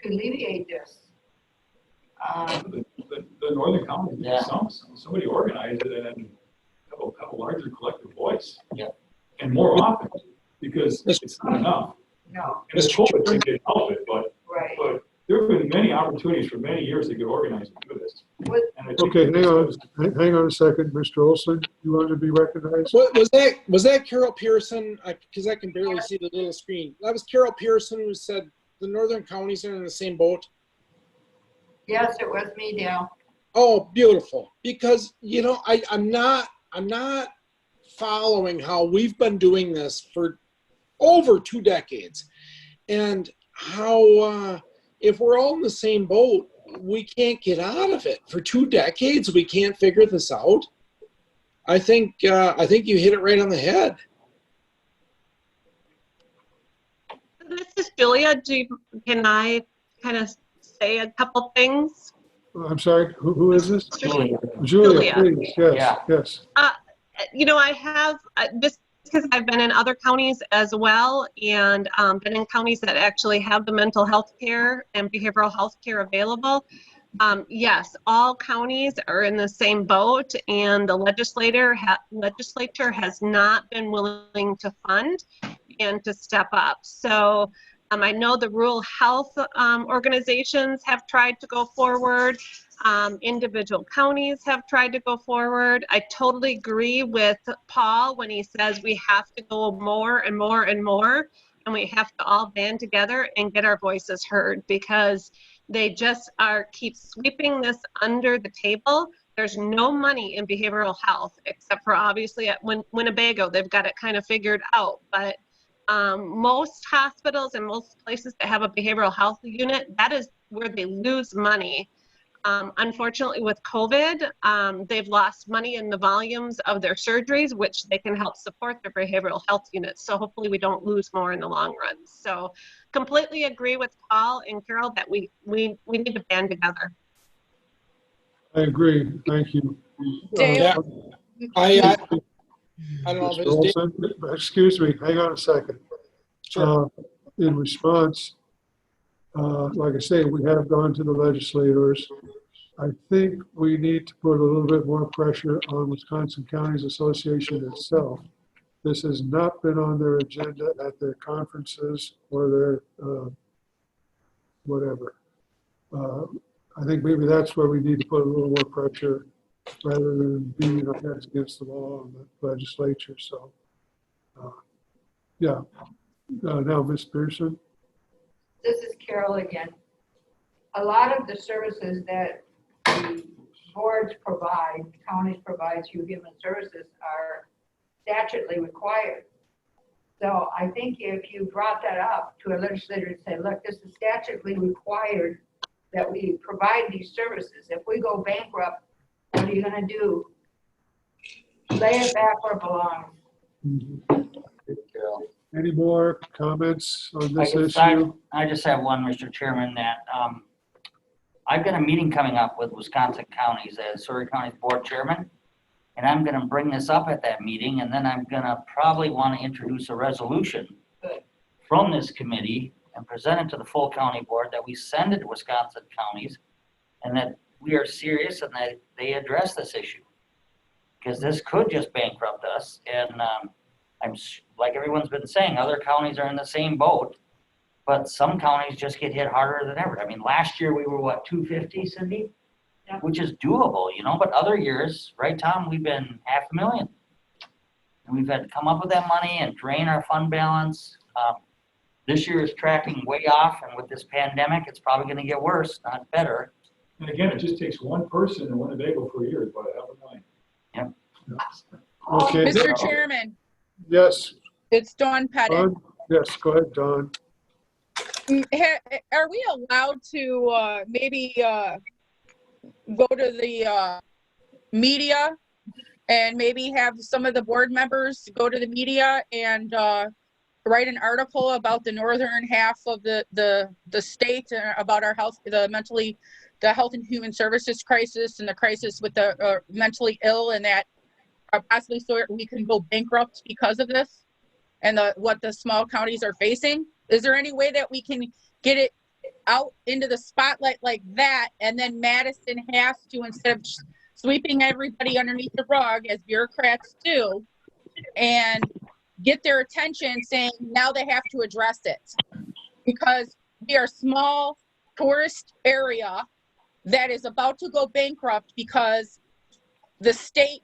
to alleviate this? The northern counties, Yeah. somebody organize it and then have a larger collective voice. Yeah. And more often, because it's not enough. No. And the COVID thing didn't help it, but Right. there have been many opportunities for many years to get organized and do this. And I think Okay, hang on a second, Mr. Olson, you want to be recognized? Was that Carol Pearson? Because I can barely see the little screen. That was Carol Pearson who said the northern counties are in the same boat. Yes, it was me, Dale. Oh, beautiful. Because, you know, I'm not following how we've been doing this for over 2 decades, and how if we're all in the same boat, we can't get out of it. For 2 decades, we can't figure this out. I think you hit it right on the head. This is Julia. Can I kind of say a couple things? I'm sorry, who is this? Julia. Julia, please, yes, Yeah. yes. You know, I have this because I've been in other counties as well, and been in counties that actually have the mental health care and behavioral health care available. Yes, all counties are in the same boat, and the legislature has not been willing to fund and to step up. So I know the rural health organizations have tried to go forward. Individual counties have tried to go forward. I totally agree with Paul when he says we have to go more and more and more, and we have to all band together and get our voices heard, because they just keep sweeping this under the table. There's no money in behavioral health, except for obviously at Winnebago, they've got it kind of figured out. But most hospitals and most places that have a behavioral health unit, that is where they lose money. Unfortunately, with COVID, they've lost money in the volumes of their surgeries, which they can help support their behavioral health units. So hopefully we don't lose more in the long run. So completely agree with Paul and Carol that we need to band together. I agree, thank you. Dale? I don't know if Mr. it's Olson, excuse me, hang on a second. Sure. In response, like I say, we have gone to the legislators. I think we need to put a little bit more pressure on Wisconsin Counties Association itself. This has not been on their agenda at their conferences or their whatever. I think maybe that's where we need to put a little more pressure rather than beating our heads against the wall in the legislature. So, yeah. Now, Ms. Pearson. This is Carol again. A lot of the services that the boards provide, the counties provide through human services are statutorily required. So I think if you brought that up to a legislator and say, look, this is statutorily required that we provide these services. If we go bankrupt, what are you gonna do? Lay it back where it belongs. Any more comments on this issue? I just have one, Mr. Chairman, that I've got a meeting coming up with Wisconsin counties as Surrey County's board chairman, and I'm going to bring this up at that meeting, and then I'm going to probably want to introduce a resolution from this committee and present it to the full county board that we send it to Wisconsin counties and that we are serious and that they address this issue. Because this could just bankrupt us, and I'm like everyone's been saying, other counties are in the same boat, but some counties just get hit harder than ever. I mean, last year we were what, 250, Cindy? Yeah. Which is doable, you know, but other years, right, Tom, we've been $500,000. And we've had to come up with that money and drain our fund balance. This year is tracking way off, and with this pandemic, it's probably going to get worse, not better. And again, it just takes one person in Winnebago for a year, about $500,000. Yep. Okay. Mr. Chairman, Yes. it's Dawn Pettit. Dawn? Yes, go ahead, Dawn. Are we allowed to maybe go to the media and maybe have some of the board members go to the media and write an article about the northern half of the state, about our health, the health and human services crisis and the crisis with the mentally ill, and that possibly so we can go bankrupt because of this and what the small counties are facing? Is there any way that we can get it out into the spotlight like that, and then Madison has to, instead of sweeping everybody underneath the rug as bureaucrats do, and get their attention saying now they have to address it? Because we are a small tourist area that is about to go bankrupt because the state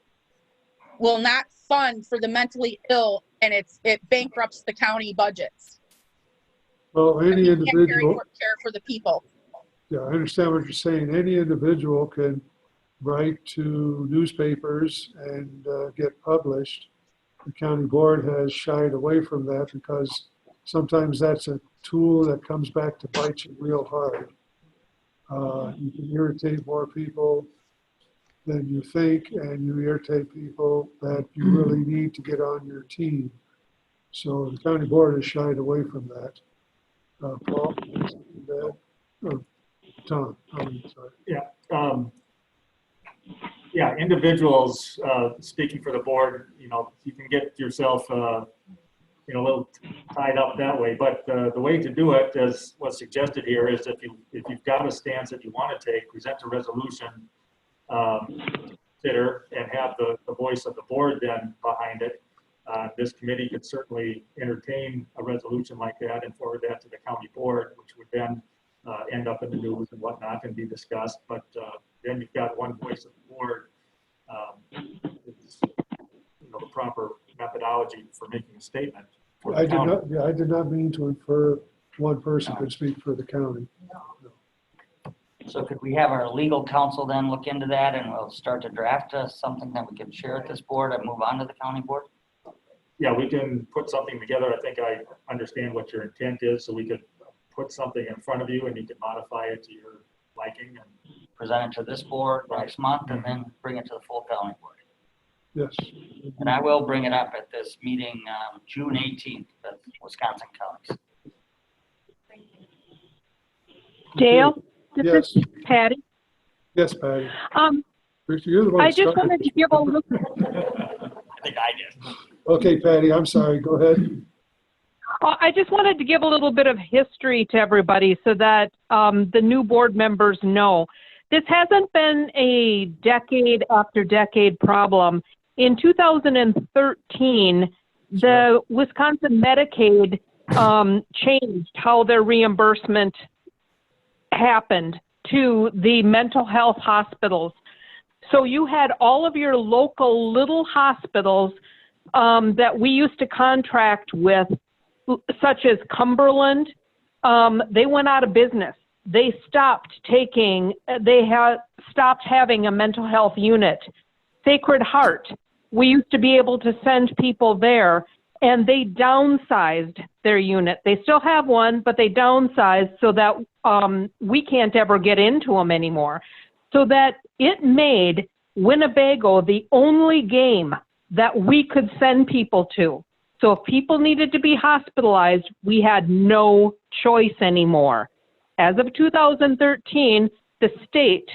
will not fund for the mentally ill, and it bankrupts the county budgets. Well, any individual. Care for the people. Yeah, I understand what you're saying. Any individual can write to newspapers and get published. The county board has shied away from that because sometimes that's a tool that comes back to bite you real hard. You can irritate more people than you think, and you irritate people that you really need to get on your team. So the county board has shied away from that. Paul, or Tom, sorry. Yeah, individuals, speaking for the board, you know, you can get yourself, a little tied up that way. But the way to do it, as was suggested here, is if you've got a stance that you want to take, present a resolution, consider, and have the voice of the board then behind it. This committee could certainly entertain a resolution like that and forward that to the county board, which would then end up in the news and whatnot and be discussed. But then you've got one voice of the board. It's, the proper methodology for making a statement. I did not mean to infer one person could speak for the county. No. So could we have our legal counsel then look into that, and we'll start to draft something that we can share at this board and move on to the county board? Yeah, we can put something together. I think I understand what your intent is, so we could put something in front of you and you can modify it to your liking and present it to this board next month and then bring it to the full county board. Yes. And I will bring it up at this meeting, June 18th at Wisconsin counties. Dale, this Yes. is Patty. Yes, Patty. You're the one I just wanted to give a look. I think I did. Okay, Patty, I'm sorry. Go ahead. I just wanted to give a little bit of history to everybody so that the new board members know. this hasn't been a decade after decade problem. In 2013, the Wisconsin Medicaid changed how their reimbursement happened to the mental health hospitals. So you had all of your local little hospitals that we used to contract with, such as Cumberland. They went out of business. They stopped stopped having a mental health unit. Sacred Heart, we used to be able to send people there, and they downsized their unit. They still have one, but they downsized so that we can't ever get into them anymore. So that it made Winnebago the only game that we could send people to. So if people needed to be hospitalized, we had no choice anymore. As of 2013, the state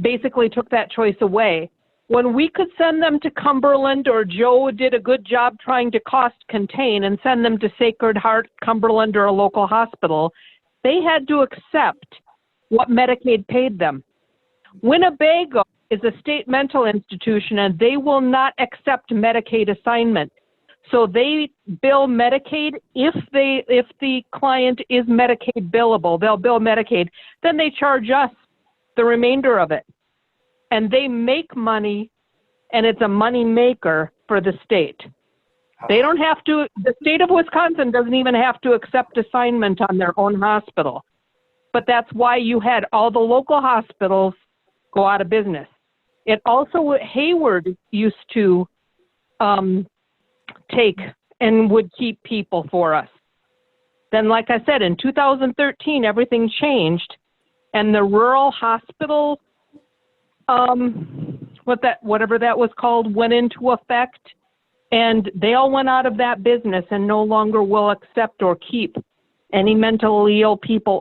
basically took that choice away. When we could send them to Cumberland, or Joe did a good job trying to cost contain and send them to Sacred Heart, Cumberland, or a local hospital, they had to accept what Medicaid paid them. Winnebago is a state mental institution, and they will not accept Medicaid assignment. So they bill Medicaid. If the client is Medicaid billable, they'll bill Medicaid. Then they charge us the remainder of it. And they make money, and it's a money maker for the state. They don't have to, the state of Wisconsin doesn't even have to accept assignment on their own hospital. But that's why you had all the local hospitals go out of business. It also, Hayward used to take and would keep people for us. Then, like I said, in 2013, everything changed, and the rural hospital, whatever that was called, went into effect, and they all went out of that business and no longer will accept or keep any mentally ill people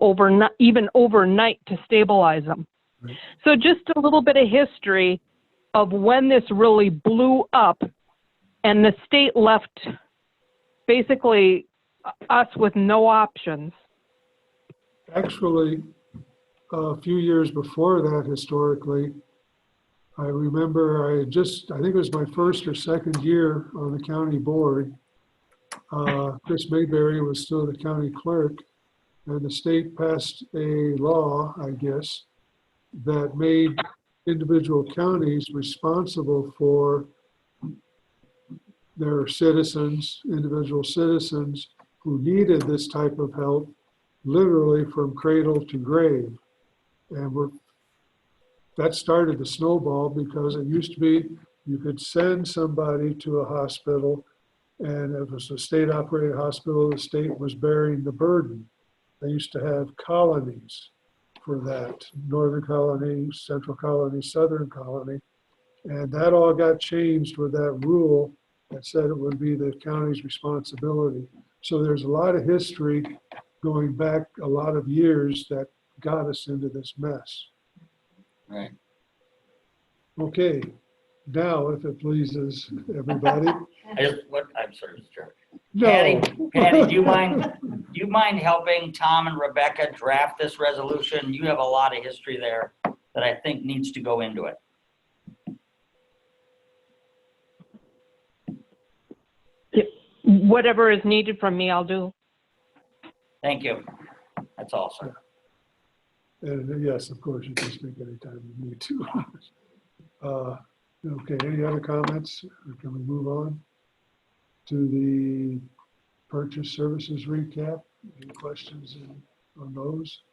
even overnight to stabilize them. Right. So just a little bit of history of when this really blew up, and the state left basically us with no options. Actually, a few years before that, historically, I remember I think it was my first or second year on the county board. Chris Mayberry was still the county clerk, and the state passed a law, I guess, that made individual counties responsible for their citizens, individual citizens who needed this type of help, literally from cradle to grave. And that started the snowball, because it used to be you could send somebody to a hospital, and if it was a state-operated hospital, the state was bearing the burden. They used to have colonies for that, Northern Colony, Central Colony, Southern Colony. And that all got changed with that rule that said it would be the county's responsibility. So there's a lot of history going back a lot of years that got us into this mess. Right. Okay, now if it pleases everybody. I'm sorry, Mr. No. Patty, do you mind helping Tom and Rebecca draft this resolution? You have a lot of history there that I think needs to go into it. Whatever is needed from me, I'll do. Thank you. That's all, sir. And yes, of course, you can speak anytime you need to. Okay, any other comments? Or can we move on to the purchase services recap? Any questions on those?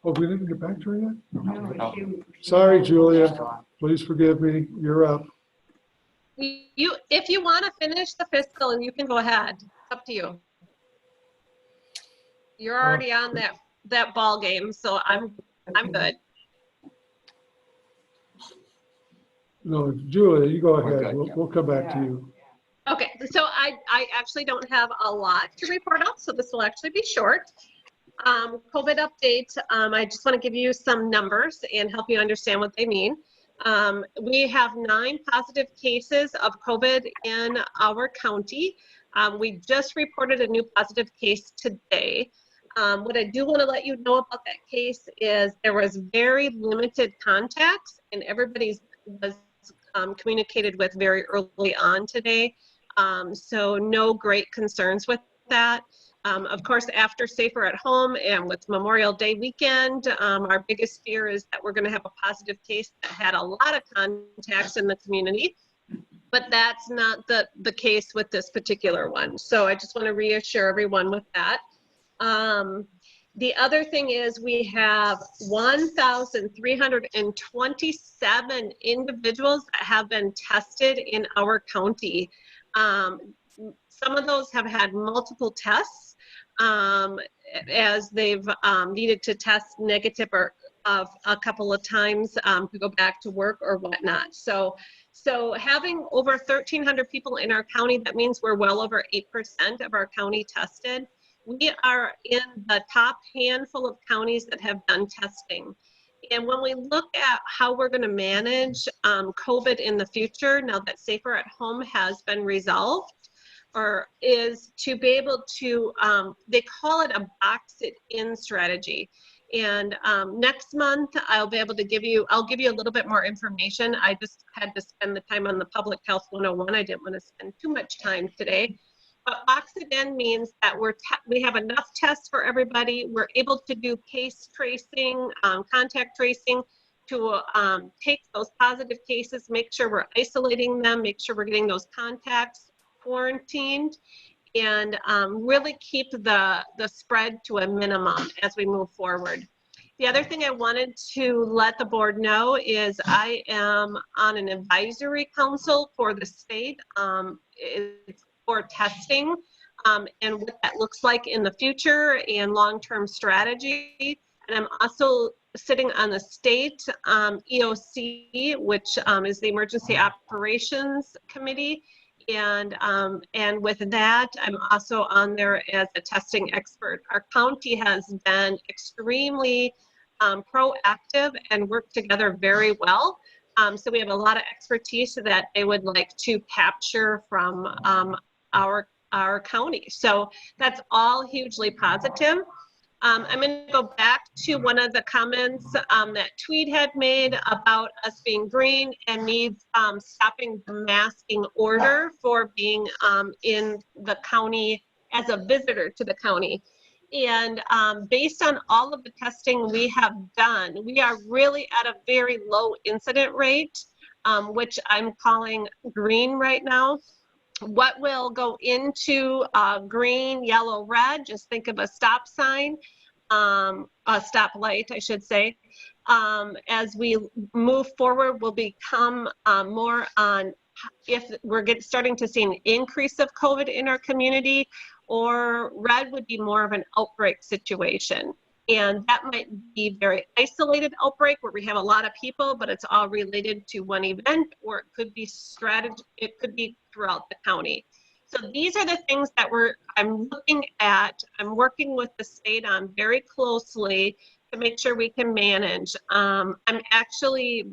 Oh, we didn't get back to her yet? No. Sorry, Julia. Please forgive me. You're up. If you want to finish the fiscal, and you can go ahead. It's up to you. You're already on that ball game, so I'm good. No, Julia, you go ahead. We'll come back to you. Okay, so I actually don't have a lot to report out, so this will actually be short. COVID update, I just want to give you some numbers and help you understand what they mean. We have 9 positive cases of COVID in our county. We just reported a new positive case today. What I do want to let you know about that case is there was very limited contacts, and everybody was communicated with very early on today. So no great concerns with that. Of course, after Safer at Home and with Memorial Day weekend, our biggest fear is that we're going to have a positive case that had a lot of contacts in the community, but that's not the case with this particular one. So I just want to reassure everyone with that. The other thing is we have 1,327 individuals that have been tested in our county. Some of those have had multiple tests as they've needed to test negative or a couple of times to go back to work or whatnot. So having over 1,300 people in our county, that means we're well over 8% of our county tested. We are in the top handful of counties that have done testing. And when we look at how we're going to manage COVID in the future, now that Safer at Home has been resolved, or is to be able to, they call it a box it in strategy. And next month, I'll be able to give you a little bit more information. I just had to spend the time on the Public Health 101. I didn't want to spend too much time today. But box it in means that we have enough tests for everybody. We're able to do case tracing, contact tracing, to take those positive cases, make sure we're isolating them, make sure we're getting those contacts quarantined, and really keep the spread to a minimum as we move forward. The other thing I wanted to let the board know is I am on an advisory council for the state. It's for testing and what that looks like in the future and long-term strategy. And I'm also sitting on the state EOC, which is the Emergency Operations Committee. And with that, I'm also on there as a testing expert. Our county has been extremely proactive and worked together very well. So we have a lot of expertise that they would like to capture from our county. So that's all hugely positive. I'm going to go back to one of the comments that Tweed had made about us being green and me stopping the masking order for being in the county as a visitor to the county. And based on all of the testing we have done, we are really at a very low incident rate, which I'm calling green right now. What will go into green, yellow, red, just think of a stop sign, a stop light, I should say. As we move forward, we'll become more on if we're starting to see an increase of COVID in our community, or red would be more of an outbreak situation. And that might be very isolated outbreak where we have a lot of people, but it's all related to one event, or it could be it could be throughout the county. So these are the things that I'm looking at. I'm working with the state on very closely to make sure we can manage. I'm actually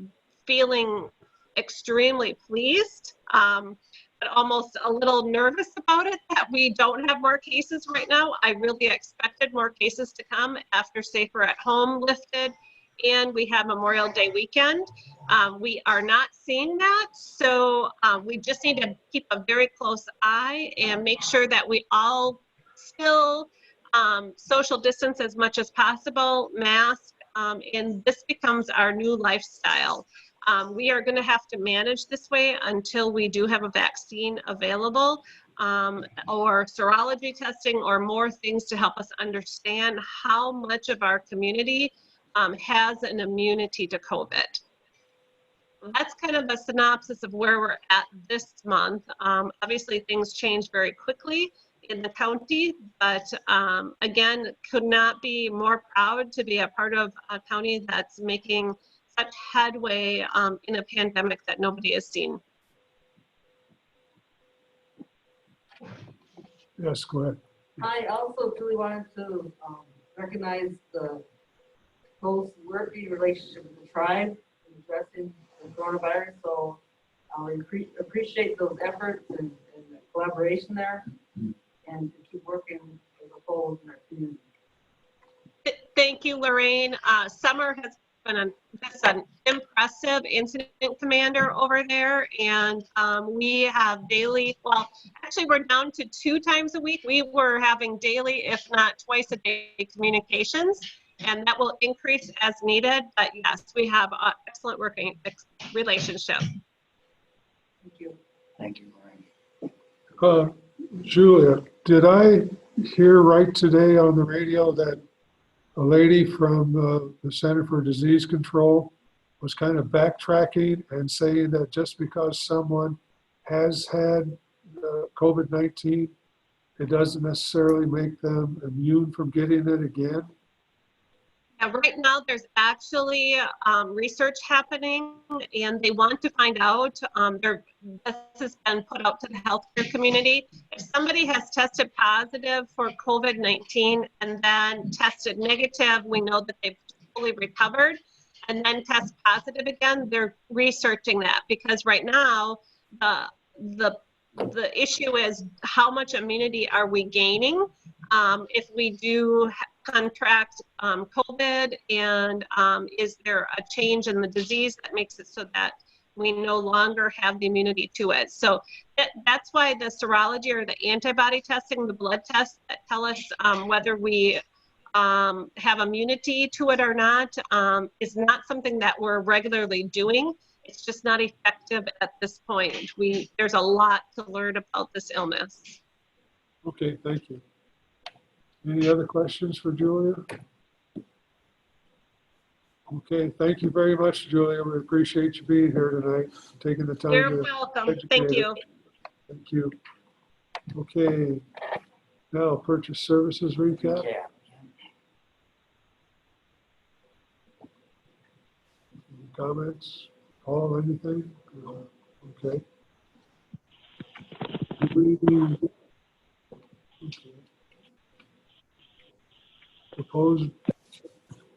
feeling extremely pleased, but almost a little nervous about it that we don't have more cases right now. I really expected more cases to come after Safer at Home lifted and we have Memorial Day weekend. We are not seeing that, so we just need to keep a very close eye and make sure that we all still social distance as much as possible, mask, and this becomes our new lifestyle. We are going to have to manage this way until we do have a vaccine available, or serology testing, or more things to help us understand how much of our community has an immunity to COVID. That's kind of a synopsis of where we're at this month. Obviously, things change very quickly in the county, but again, could not be more proud to be a part of a county that's making such headway in a pandemic that nobody has seen. Yes, go ahead. I also really wanted to recognize the close working relationship with the tribe in addressing the coronavirus. So I'll appreciate those efforts and the collaboration there, and to keep working as a whole in our community. Thank you, Lorraine. Summer has been just an impressive incident commander over there. And we have daily, well, actually we're down to 2 times a week. We were having daily, if not twice a day communications. And that will increase as needed. But yes, we have an excellent working relationship. Thank you. Thank you, Lorraine. Julia, did I hear right today on the radio that a lady from the Center for Disease Control was kind of backtracking and saying that just because someone has had COVID-19, it doesn't necessarily make them immune from getting it again? Yeah, right now, there's actually research happening, and they want to find out, this has been put out to the healthcare community. If somebody has tested positive for COVID-19 and then tested negative, we know that they've fully recovered, and then test positive again, they're researching that, because right now, the issue is how much immunity are we gaining if we do contract COVID, and is there a change in the disease that makes it so that we no longer have the immunity to it? So that's why the serology or the antibody testing, the blood tests that tell us whether we have immunity to it or not, is not something that we're regularly doing. It's just not effective at this point. There's a lot to learn about this illness. Okay, thank you. Any other questions for Julia? Okay, thank you very much, Julia. We appreciate you being here tonight, taking the time You're to welcome. educate Thank us. you. Thank you. Okay, now purchase services recap. Yeah. Comments? Paul, anything? Okay. Okay. Proposed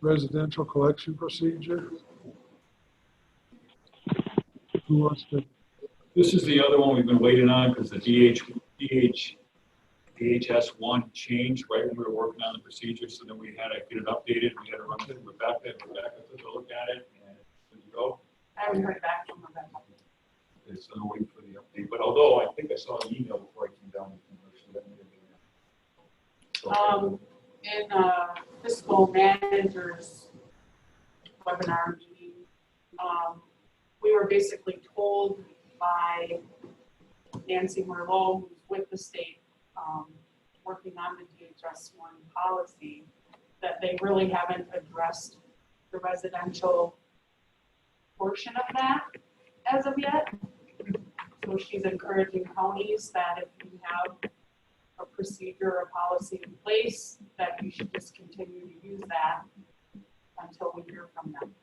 residential collection procedure. Who wants to? This is the other one we've been waiting on because the DHS1 changed right when we were working on the procedure, so then we had to get it updated. We had to run it through Rebecca, and Rebecca took a look at it, and it's good to go. I haven't heard back from Rebecca. Okay, so I'm waiting for the update. But although I think I saw an email before I came down. So, In fiscal managers webinar meeting, we were basically told by Nancy Merlot, who's with the state, working on the DHS1 policy, that they really haven't addressed the residential portion of that as of yet. So she's encouraging counties that if you have a procedure or policy in place, that you should just continue to use that until we hear from them.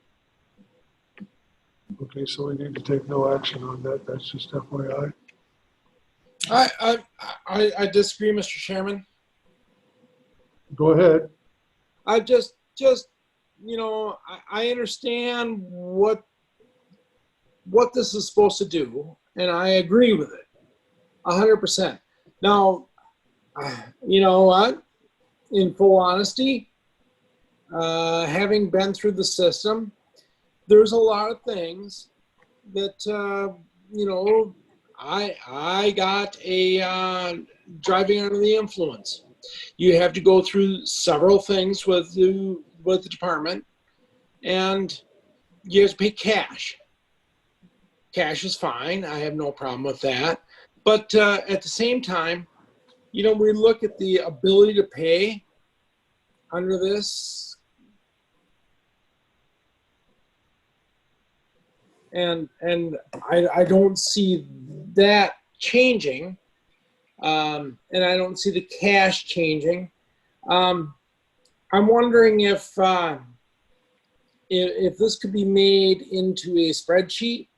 Okay, so we need to take no action on that. That's just FYI. I disagree, Mr. Chairman. Go ahead. I just you know, I understand what this is supposed to do, and I agree with it 100%. Now, you know what? In full honesty, having been through the system, there's a lot of things that you know, I got a driving under the influence. You have to go through several things with the department, and you have to pay cash. Cash is fine. I have no problem with that. But at the same time, you know, we look at the ability to pay under this, and I don't see that changing, and I don't see the cash changing. I'm wondering if this could be made into a spreadsheet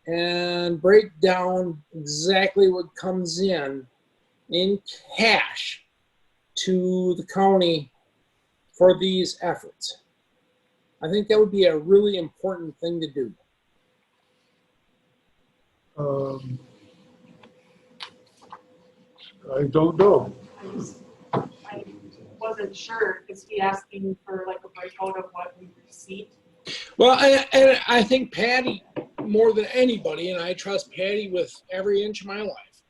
and break down exactly what comes in cash to the county for these efforts. I think that would be a really important thing to do. I don't know. I wasn't sure, is he asking for like a breakout of what we received? Well, and I think Patty, more than anybody, and I trust Patty with every inch of my life,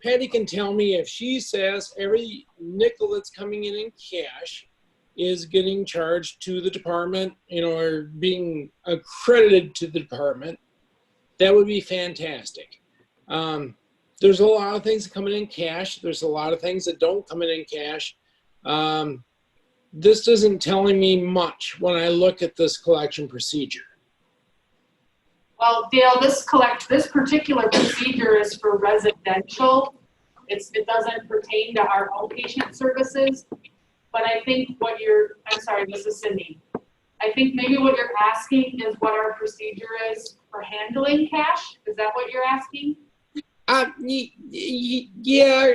Patty can tell me if she says every nickel that's coming in cash is getting charged to the department, you know, or being accredited to the department, that would be fantastic. There's a lot of things that come in cash. There's a lot of things that don't come in cash. This isn't telling me much when I look at this collection procedure. Well, Dale, this particular procedure is for residential. It doesn't pertain to our outpatient services. But I think I'm sorry, this is Cindy. I think maybe what you're asking is what our procedure is for handling cash. Is that what you're asking? Yeah,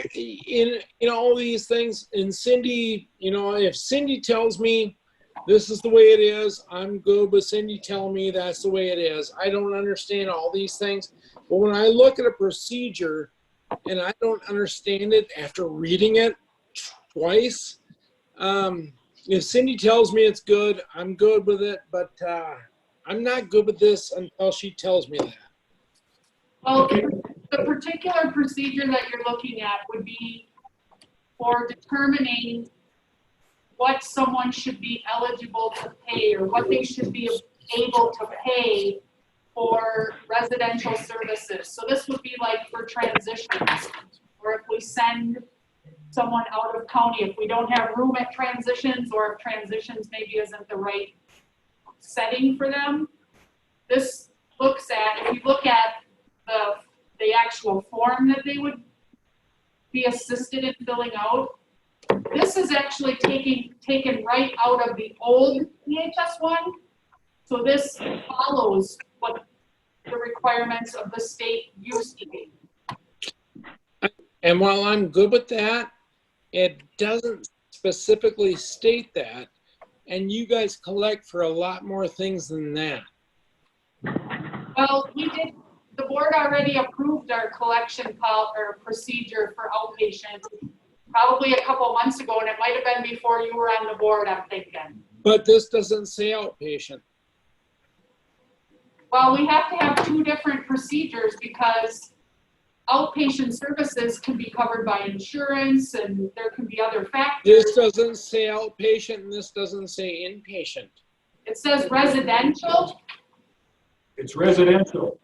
in all these things, and Cindy, you know, if Cindy tells me this is the way it is, I'm good with Cindy telling me that's the way it is. I don't understand all these things, but when I look at a procedure and I don't understand it after reading it twice, if Cindy tells me it's good, I'm good with it, but I'm not good with this until she tells me that. Well, the particular procedure that you're looking at would be for determining what someone should be eligible to pay or what they should be able to pay for residential services. So this would be like for transitions, or if we send someone out of county, if we don't have room at transitions, or if transitions maybe isn't the right setting for them. This looks at, if you look at the actual form that they would be assisted in filling out, this is actually taken right out of the old EHS one. So this follows what the requirements of the state used to be. And while I'm good with that, it doesn't specifically state that, and you guys collect for a lot more things than that. Well, the board already approved our collection or procedure for outpatient probably a couple months ago, and it might have been before you were on the board, I'm thinking. But this doesn't say outpatient. Well, we have to have two different procedures because outpatient services can be covered by insurance and there can be other factors. This doesn't say outpatient and this doesn't say inpatient. It says residential. It's residential.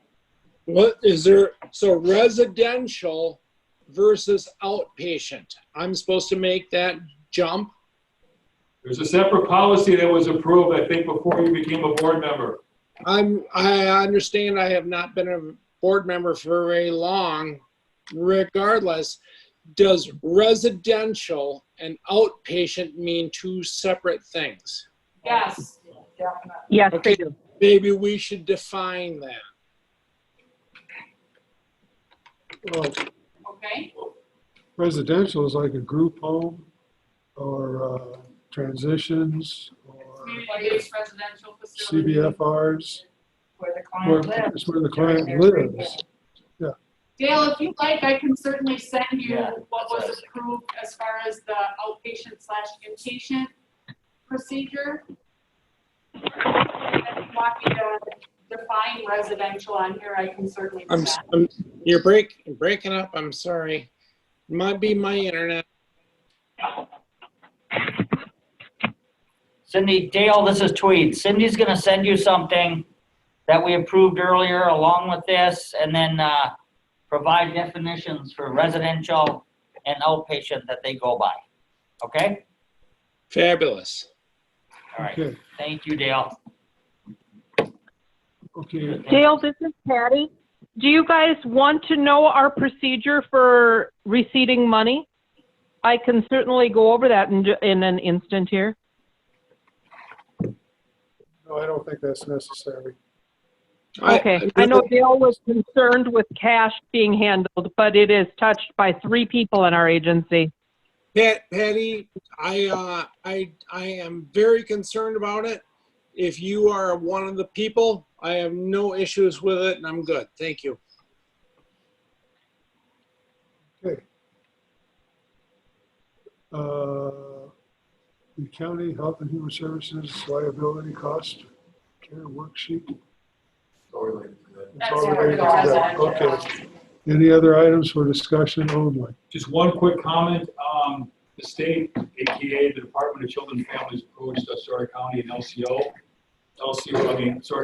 What is there? So residential versus outpatient. I'm supposed to make that jump? There's a separate policy that was approved, I think, before you became a board member. I understand I have not been a board member for very long. Regardless, does residential and outpatient mean two separate things? Yes. Yes, Okay, they do. maybe we should define that. Well, Okay. residential is like a group home or transitions or Community-based residential facility. CBFRs. Where the client lives. It's where the during client their lives. Dale, if you'd like, I can certainly send you Yeah, what was that's approved as far as the outpatient/inpatient procedure. If you want me to define residential on here, I can certainly do that. You're breaking up. I'm sorry. It might be my internet. Cindy, Dale, this is Tweed. Cindy's gonna send you something that we approved earlier along with this, and then provide definitions for residential and outpatient that they go by. Okay? Fabulous. All right. Okay, Thank you, Dale. okay. Dale, this is Patty. Do you guys want to know our procedure for receiving money? I can certainly go over that in an instant here. No, I don't think that's necessary. Okay, I know Dale was concerned with cash being handled, but it is touched by 3 people in our agency. Patty, I am very concerned about it. If you are one of the people, I have no issues with it and I'm good. Thank you. Okay. the county health and human services liability cost care worksheet. It's all related to that. It's all related to that. Okay. Any other items for discussion only? Just one quick comment. The state, AKA the Department of Children and Families, approached Sawyer County and Sawyer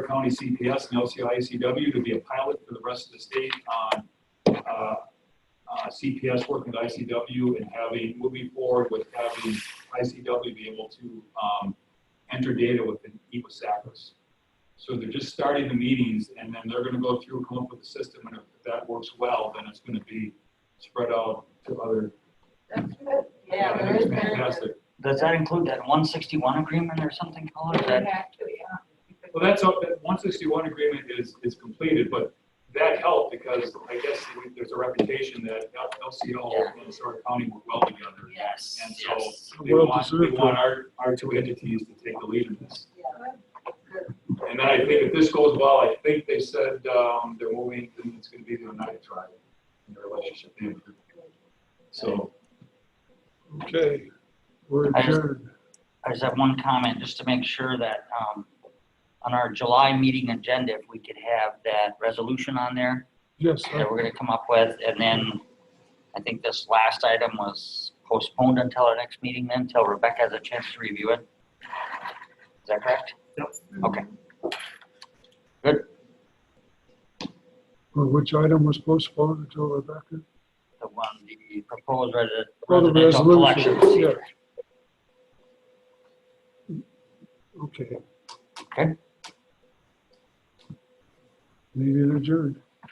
County CPS and LCO ICW to be a pilot for the rest of the state on CPS working with ICW and moving forward with having ICW be able to enter data within EWSACRIS. So they're just starting the meetings, and then they're going to go through, come up with a system, and if that works well, then it's going to be spread out to other. That's good. Yeah, I there think is it's fantastic. Does that include that 161 agreement or something called? We have to, yeah. Well, that 161 agreement is completed, but that helped because I guess there's a reputation that LCO and Sawyer County work well together. Yes. And so yes. they want our two entities to take the lead in this. Yeah, good. And then I think if this goes well, I think they said they're moving, and it's going to be the United Tribe in their relationship. So. Okay, we're adjourned. I just have one comment, just to make sure that on our July meeting agenda, if we could have that resolution on there Yes, that we're going to come up with, and then I think this last item was postponed until our next meeting then, until Rebecca has a chance to review it. Is that correct? Yep. Okay. Good. or which item was postponed until Rebecca? The one, the proposed Oh, the residential collection resolution, procedure. Okay. Okay. Meeting adjourned.